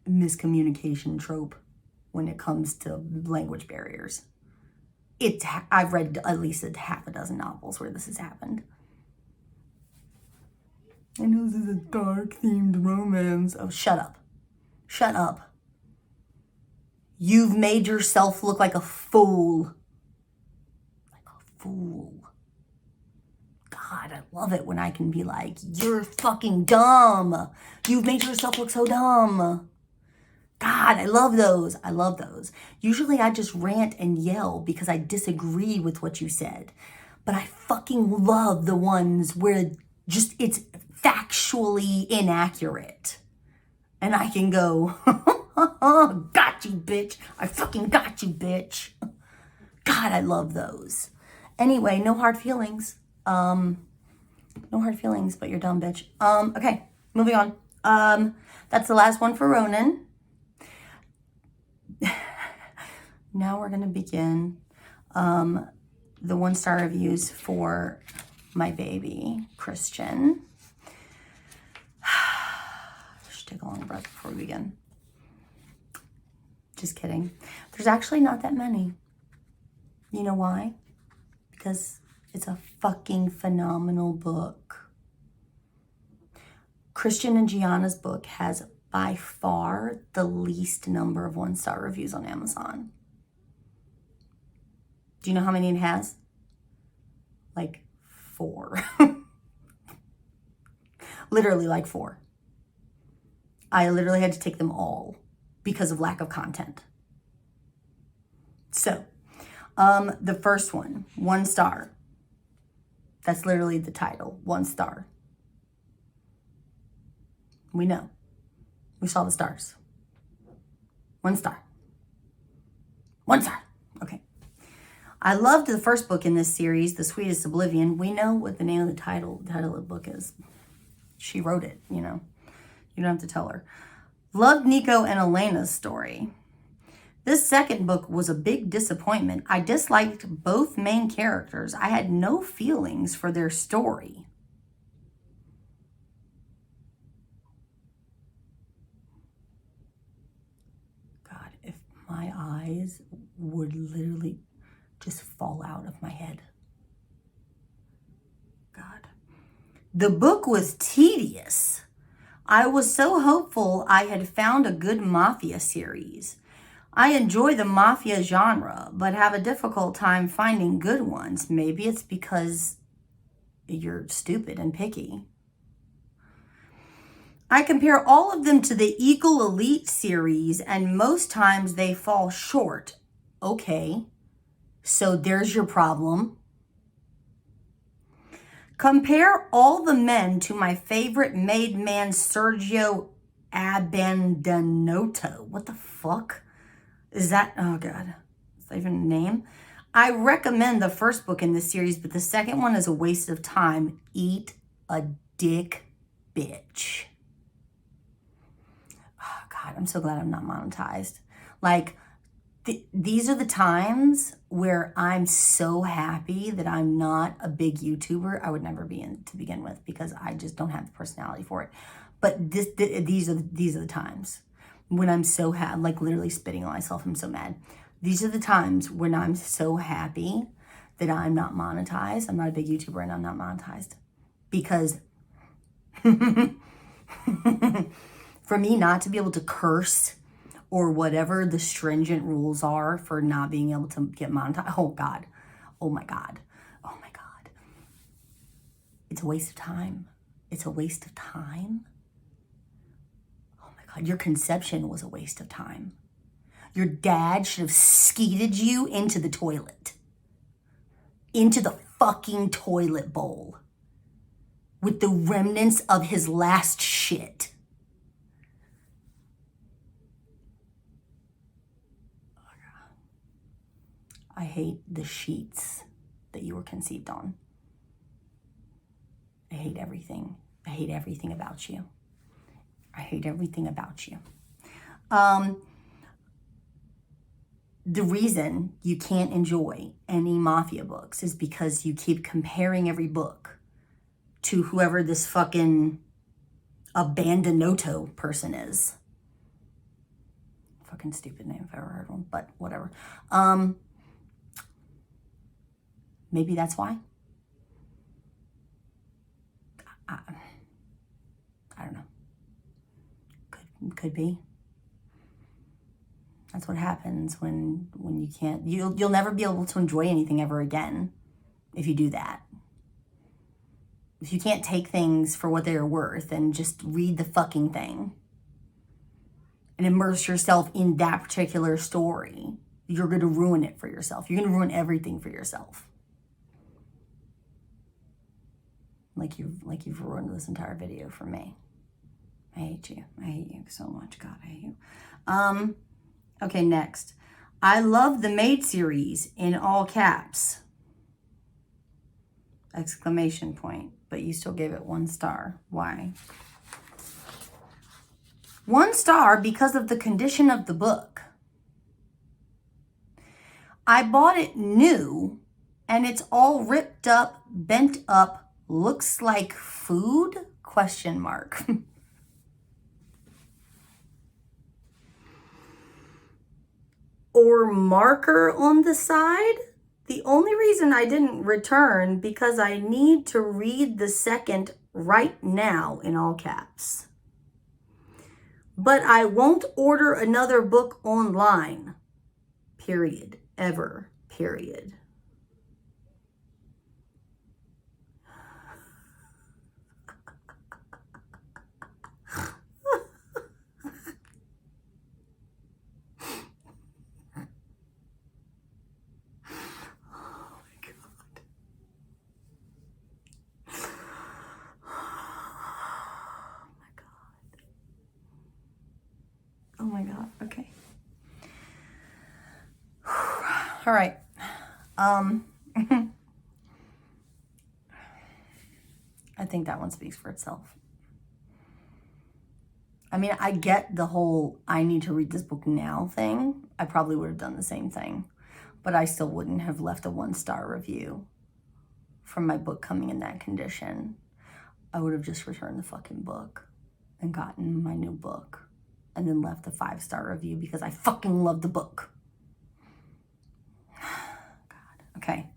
S1: miscommunication trope when it comes to language barriers. I've read at least half a dozen novels where this has happened. I know this is a dark themed romance. Oh, shut up. Shut up. You've made yourself look like a fool. Like a fool. God, I love it when I can be like, you're fucking dumb. You've made yourself look so dumb. God, I love those. I love those. Usually I just rant and yell because I disagree with what you said. But I fucking love the ones where just it's factually inaccurate. And I can go, got you, bitch. I fucking got you, bitch. God, I love those. Anyway, no hard feelings. No hard feelings, but you're dumb, bitch. Okay, moving on. That's the last one for Ronan. Now we're going to begin the 1-star reviews for my baby, Christian. Just take a long breath before we begin. Just kidding. There's actually not that many. You know why? Because it's a fucking phenomenal book. Christian and Gianna's book has by far the least number of 1-star reviews on Amazon. Do you know how many it has? Like 4. Literally like 4. I literally had to take them all because of lack of content. So, the first one, 1 star. That's literally the title, 1 star. We know. We saw the stars. 1 star. 1 star. Okay. I loved the first book in this series, The Sweetest Oblivion. We know what the name of the title of the book is. She wrote it, you know. You don't have to tell her. Loved Nico and Elena's story. This second book was a big disappointment. I disliked both main characters. I had no feelings for their story. God, if my eyes would literally just fall out of my head. God. The book was tedious. I was so hopeful I had found a good mafia series. I enjoy the mafia genre, but have a difficult time finding good ones. Maybe it's because you're stupid and picky. I compare all of them to the Equal Elite series, and most times they fall short. Okay, so there's your problem. Compare all the men to my favorite made man, Sergio Abbandonato. What the fuck? Is that, oh God, is that even a name? I recommend the first book in this series, but the second one is a waste of time. Eat a dick, bitch. Oh God, I'm so glad I'm not monetized. Like, these are the times where I'm so happy that I'm not a big YouTuber. I would never be in to begin with because I just don't have the personality for it. But these are the times when I'm so happy, like literally spitting on myself. I'm so mad. These are the times when I'm so happy that I'm not monetized. I'm not a big YouTuber and I'm not monetized. Because for me not to be able to curse or whatever the stringent rules are for not being able to get monetized. Oh God. Oh my God. Oh my God. It's a waste of time. It's a waste of time. Oh my God. Your conception was a waste of time. Your dad should have skeeted you into the toilet. Into the fucking toilet bowl. With the remnants of his last shit. I hate the sheets that you were conceived on. I hate everything. I hate everything about you. I hate everything about you. The reason you can't enjoy any mafia books is because you keep comparing every book to whoever this fucking Abandonado person is. Fucking stupid name if I ever heard one, but whatever. Maybe that's why. I don't know. Could be. That's what happens when you can't. You'll never be able to enjoy anything ever again if you do that. If you can't take things for what they're worth and just read the fucking thing and immerse yourself in that particular story, you're going to ruin it for yourself. You're going to ruin everything for yourself. Like you've ruined this entire video for me. I hate you. I hate you so much. God, I hate you. Okay, next. I love the Maid series in all caps. Exclamation point. But you still gave it 1 star. Why? 1 star because of the condition of the book. I bought it new and it's all ripped up, bent up, looks like food? Question mark. Or marker on the side? The only reason I didn't return because I need to read the second right now in all caps. But I won't order another book online. Period. Ever. Period. Oh my God. Okay. All right. I think that one speaks for itself. I mean, I get the whole I need to read this book now thing. I probably would have done the same thing, but I still wouldn't have left a 1 star review from my book coming in that condition. I would have just returned the fucking book and gotten my new book and then left a 5 star review because I fucking love the book. God. Okay.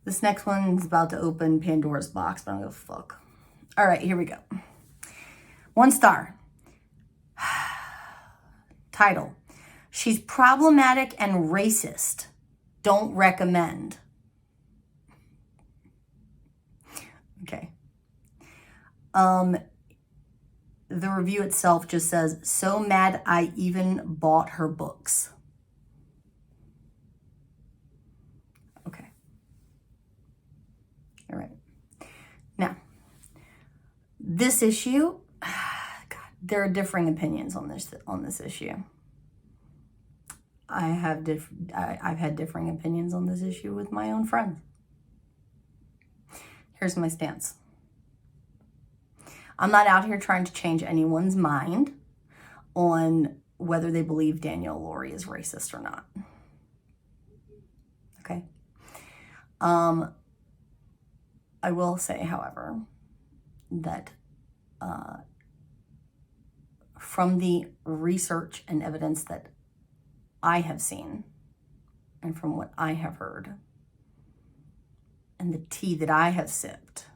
S1: This next one's about to open Pandora's box, but I'm gonna fuck. All right, here we go. 1 star. Title. She's problematic and racist. Don't recommend. Okay. The review itself just says, so mad I even bought her books. Okay. All right. Now, this issue, God, there are differing opinions on this issue. I've had differing opinions on this issue with my own friends. Here's my stance. I'm not out here trying to change anyone's mind on whether they believe Danielle Lori is racist or not. Okay. I will say, however, that from the research and evidence that I have seen and from what I have heard and the tea that I have sipped,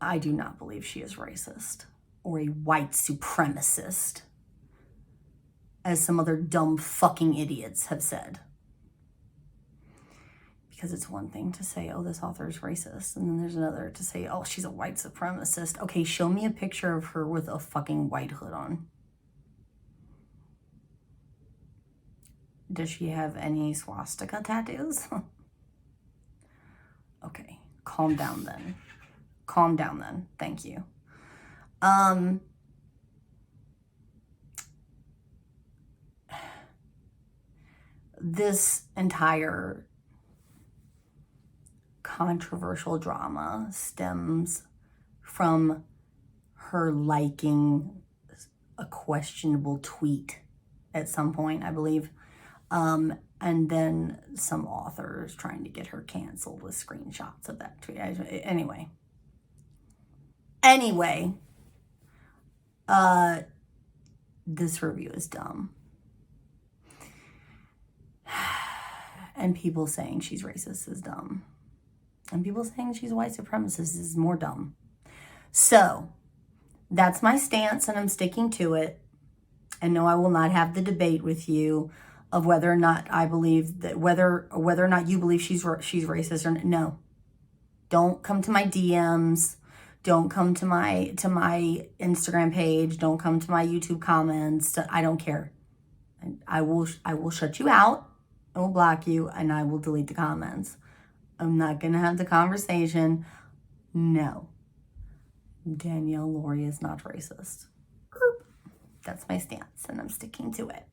S1: I do not believe she is racist or a white supremacist, as some other dumb fucking idiots have said. Because it's one thing to say, oh, this author is racist, and then there's another to say, oh, she's a white supremacist. Okay, show me a picture of her with a fucking white hood on. Does she have any swastika tattoos? Okay, calm down then. Calm down then. Thank you. This entire controversial drama stems from her liking a questionable tweet at some point, I believe. And then some authors trying to get her canceled with screenshots of that tweet. Anyway. Anyway, this review is dumb. And people saying she's racist is dumb. And people saying she's a white supremacist is more dumb. So, that's my stance, and I'm sticking to it. And no, I will not have the debate with you of whether or not I believe that, whether or not you believe she's racist or no. Don't come to my DMs. Don't come to my Instagram page. Don't come to my YouTube comments. I don't care. I will shut you out. I will block you, and I will delete the comments. I'm not gonna have the conversation. No. Danielle Lori is not racist. That's my stance, and I'm sticking to it.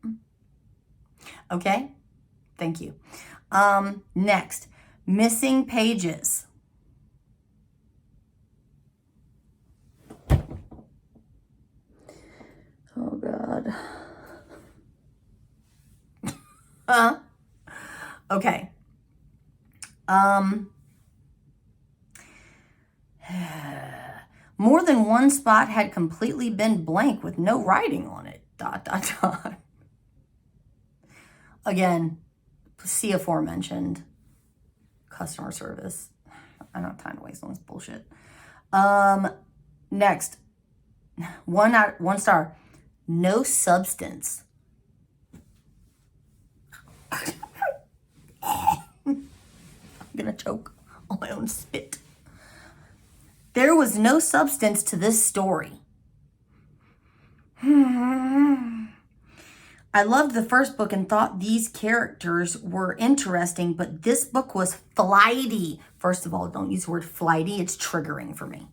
S1: Okay? Thank you. Next, missing pages. Oh, God. Okay. More than one spot had completely been blank with no writing on it. ... Again, see aforementioned customer service. I don't have time to waste on this bullshit. Next, 1 star. No substance. I'm gonna choke on my own spit. There was no substance to this story. I loved the first book and thought these characters were interesting, but this book was flighty. First of all, don't use the word flighty. It's triggering for me.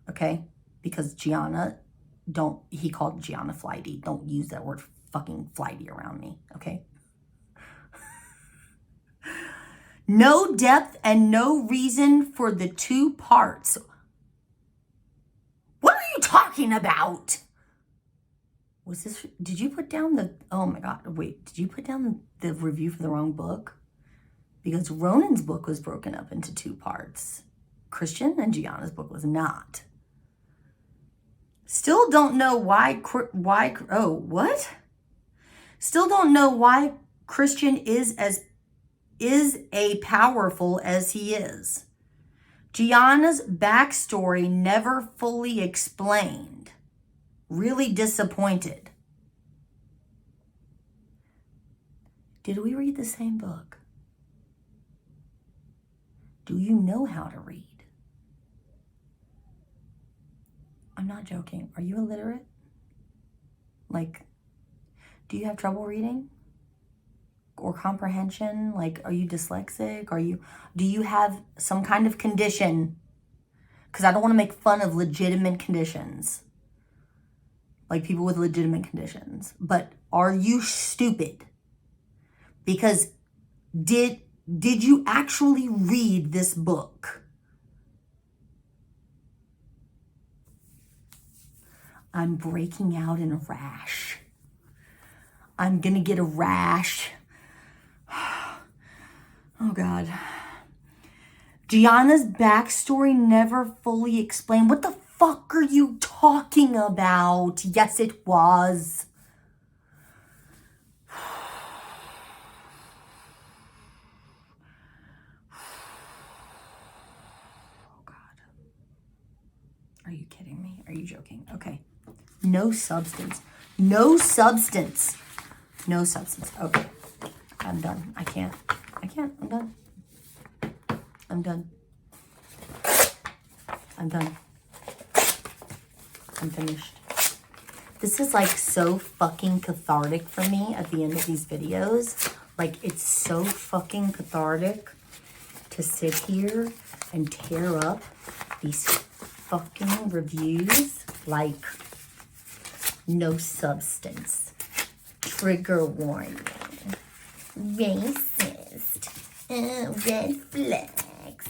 S1: Okay? Because he called Gianna flighty. Don't use that word fucking flighty around me. Okay? No depth and no reason for the 2 parts. What are you talking about? Did you put down oh my God, wait, did you put down the review for the wrong book? Because Ronan's book was broken up into 2 parts. Christian and Gianna's book was not. Still don't know why, oh, what? Still don't know why Christian is as powerful as he is. Gianna's backstory never fully explained. Really disappointed. Did we read the same book? Do you know how to read? I'm not joking. Are you illiterate? Like, do you have trouble reading? Or comprehension? Like, are you dyslexic? Do you have some kind of condition? Because I don't want to make fun of legitimate conditions. Like people with legitimate conditions. But are you stupid? Because did you actually read this book? I'm breaking out in a rash. I'm gonna get a rash. Oh God. Gianna's backstory never fully explained. What the fuck are you talking about? Yes, it was. Oh God. Are you kidding me? Are you joking? Okay. No substance. No substance. No substance. Okay. I'm done. I can't. I'm done. I'm done. I'm done. I'm finished. This is like so fucking cathartic for me at the end of these videos. Like, it's so fucking cathartic to sit here and tear up these fucking reviews. Like, no substance. Trigger warning. Racist. Red flags.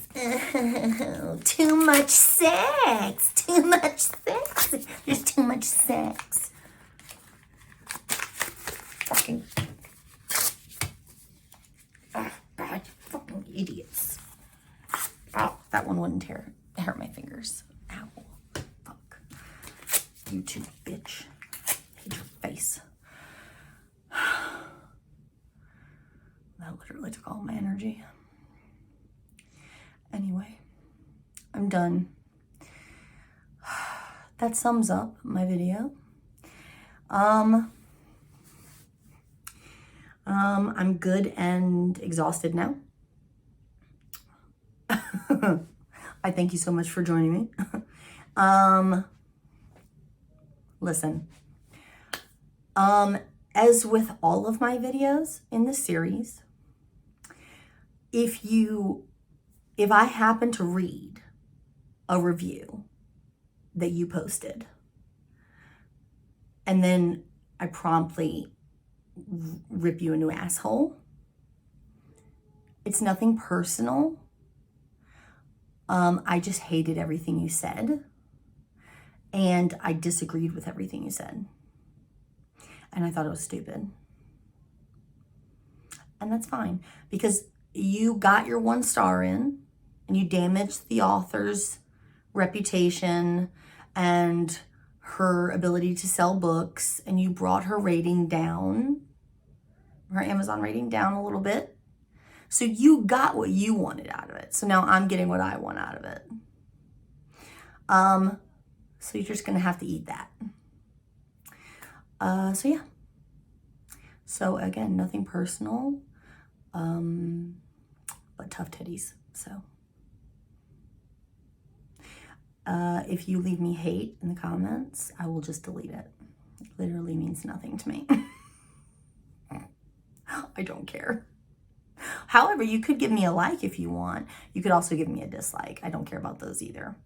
S1: Too much sex. Too much sex. There's too much sex. Fucking. Oh, God. Fucking idiots. Oh, that one wouldn't hurt my fingers. Ow. YouTube bitch. Hate your face. That literally took all my energy. Anyway, I'm done. That sums up my video. I'm good and exhausted now. I thank you so much for joining me. Listen, as with all of my videos in this series, if I happen to read a review that you posted and then I promptly rip you a new asshole, it's nothing personal. I just hated everything you said, and I disagreed with everything you said, and I thought it was stupid. And that's fine, because you got your 1 star in and you damaged the author's reputation and her ability to sell books, and you brought her rating down, her Amazon rating down a little bit. So you got what you wanted out of it. So now I'm getting what I want out of it. So you're just gonna have to eat that. So yeah. So again, nothing personal, but tough titties. So if you leave me hate in the comments, I will just delete it. It literally means nothing to me. I don't care. However, you could give me a like if you want. You could also give me a dislike. I don't care about those either.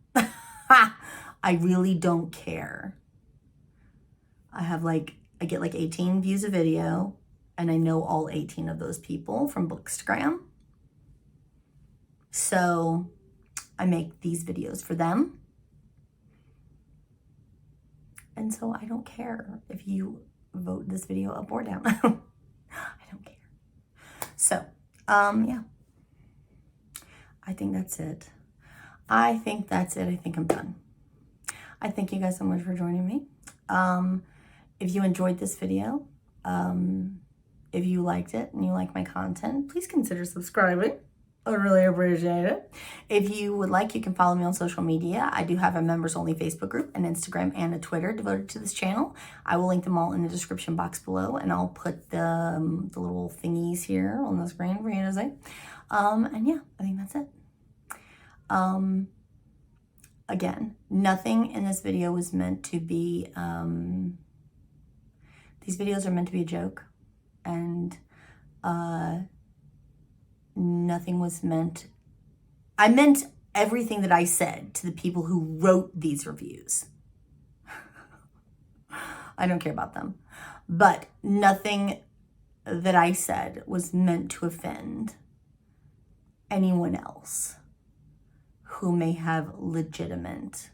S1: I really don't care. I get like 18 views a video, and I know all 18 of those people from Bookstagram. So I make these videos for them. And so I don't care if you vote this video up or down. I don't care. So, yeah. I think that's it. I think I'm done. I thank you guys so much for joining me. If you enjoyed this video, if you liked it and you like my content, please consider subscribing. I would really appreciate it. If you would like, you can follow me on social media. I do have a members only Facebook group, an Instagram, and a Twitter devoted to this channel. I will link them all in the description box below, and I'll put the little thingies here on the screen for you to see. And yeah, I think that's it. Again, nothing in this video was meant to be, these videos are meant to be a joke, and nothing was meant, I meant everything that I said to the people who wrote these reviews. I don't care about them, but nothing that I said was meant to offend anyone else who may have legitimate,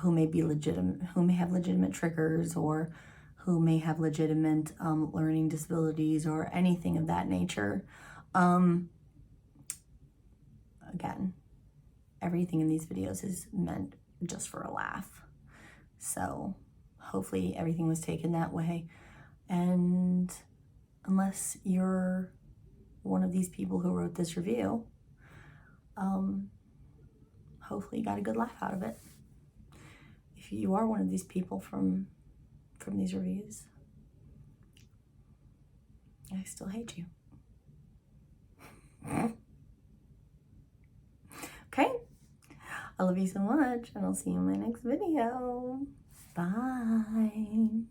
S1: who may have legitimate triggers, or who may have legitimate learning disabilities or anything of that nature. Again, everything in these videos is meant just for a laugh. So hopefully everything was taken that way. And unless you're one of these people who wrote this review, hopefully you got a good laugh out of it. If you are one of these people from these reviews, I still hate you. Okay? I love you so much, and I'll see you in my next video. Bye.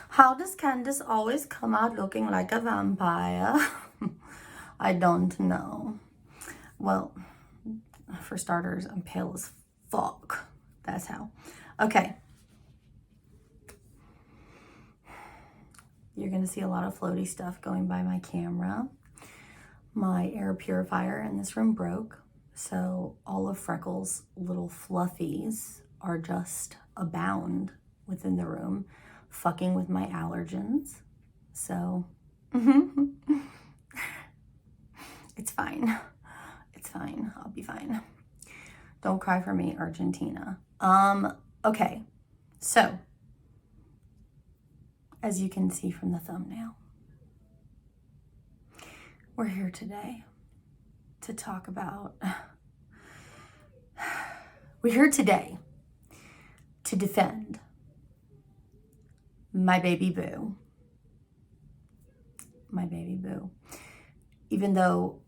S1: How does Candace always come out looking like a vampire? I don't know. Well, for starters, I'm pale as fuck. That's how. Okay. You're going to see a lot of floaty stuff going by my camera. My air purifier in this room broke, so all of Freckles' little fluffies are just abound within the room, fucking with my allergens. So, it's fine. It's fine. fine. I'll be fine. Don't cry for me, Argentina. Okay. So, as you can see from the thumbnail, we're here today to talk about, we're here today to defend my baby boo. My baby boo. Even though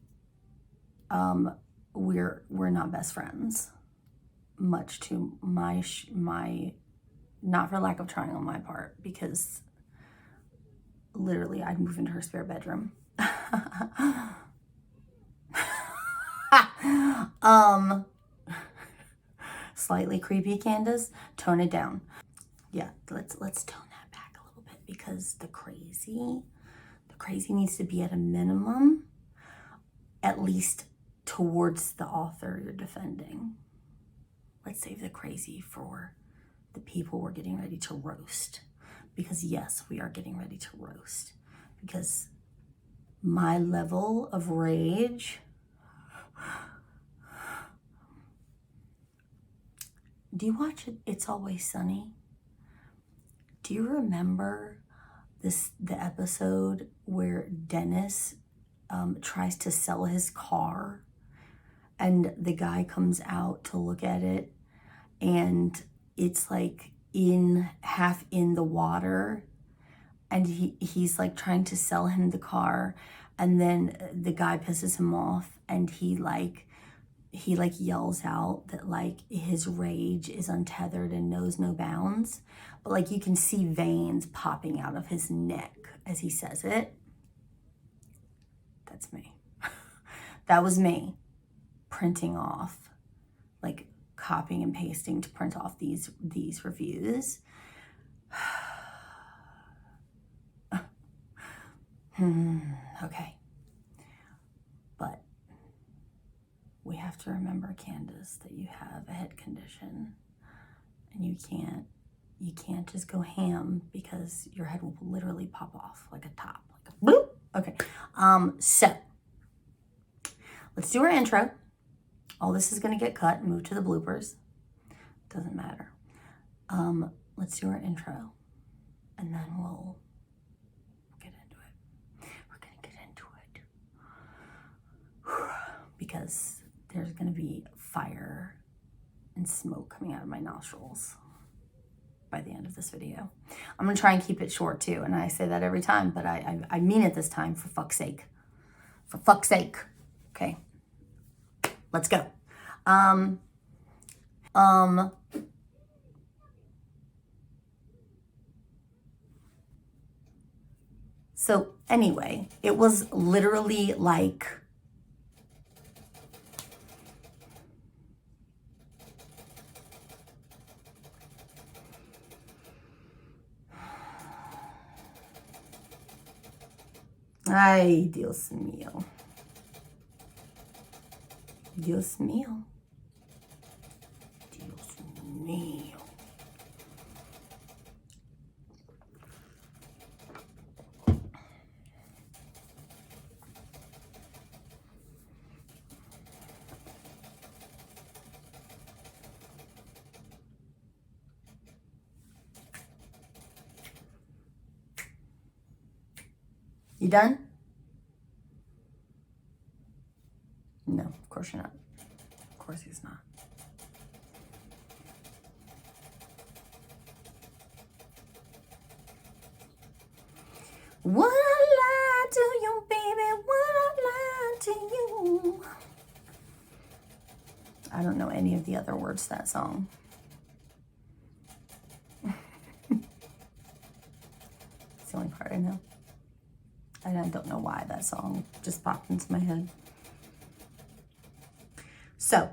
S1: we're not best friends, much to my not for lack of trying on my part, because literally I'd move into her spare bedroom. Slightly creepy, Candace. Tone it down. Yeah, let's tone that back a little bit, because the crazy needs to be at a minimum, at least towards the author you're defending. Let's save the crazy for the people we're getting ready to roast. Because yes, we are getting ready to roast. Because my level of rage, do you watch It's Always Sunny? Do you remember the episode where Dennis tries to sell his car, and the guy comes out to look at it, and it's like half in the water, and he's like trying to sell him the car, and then the guy pisses him off, and he yells out that like his rage is untethered and knows no bounds, but like you can see veins popping out of his neck as he says it. That's me. That was me printing off, like copying and pasting to print off these reviews. Okay. But we have to remember, Candace, that you have a head condition, and you can't just go ham, because your head will literally pop off like a top, like a boop. Okay. So let's do our intro. All this is going to get cut and moved to the bloopers. Doesn't matter. Let's do our intro, and then we'll get into it. We're going to get into it. Because there's going to be fire and smoke coming out of my nostrils by the end of this video. I'm going to try and keep it short too, and I say that every time, but I mean it this time, for fuck's sake. For fuck's sake. Okay. Let's go. So anyway, it was literally like, ay, Dios mío. Dios mío. Dios mío. You done? No, of course you're not. Of course he's not. What I lied to you, baby, what I lied to you. I don't know any of the other words to that song. It's the only part I know. And I don't know why that song just popped into my head. So,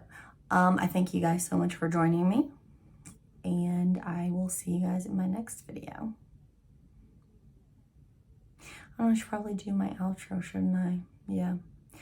S1: I thank you guys so much for joining me. And I will see you guys in my next video. I should probably do my outro, shouldn't I? Yeah.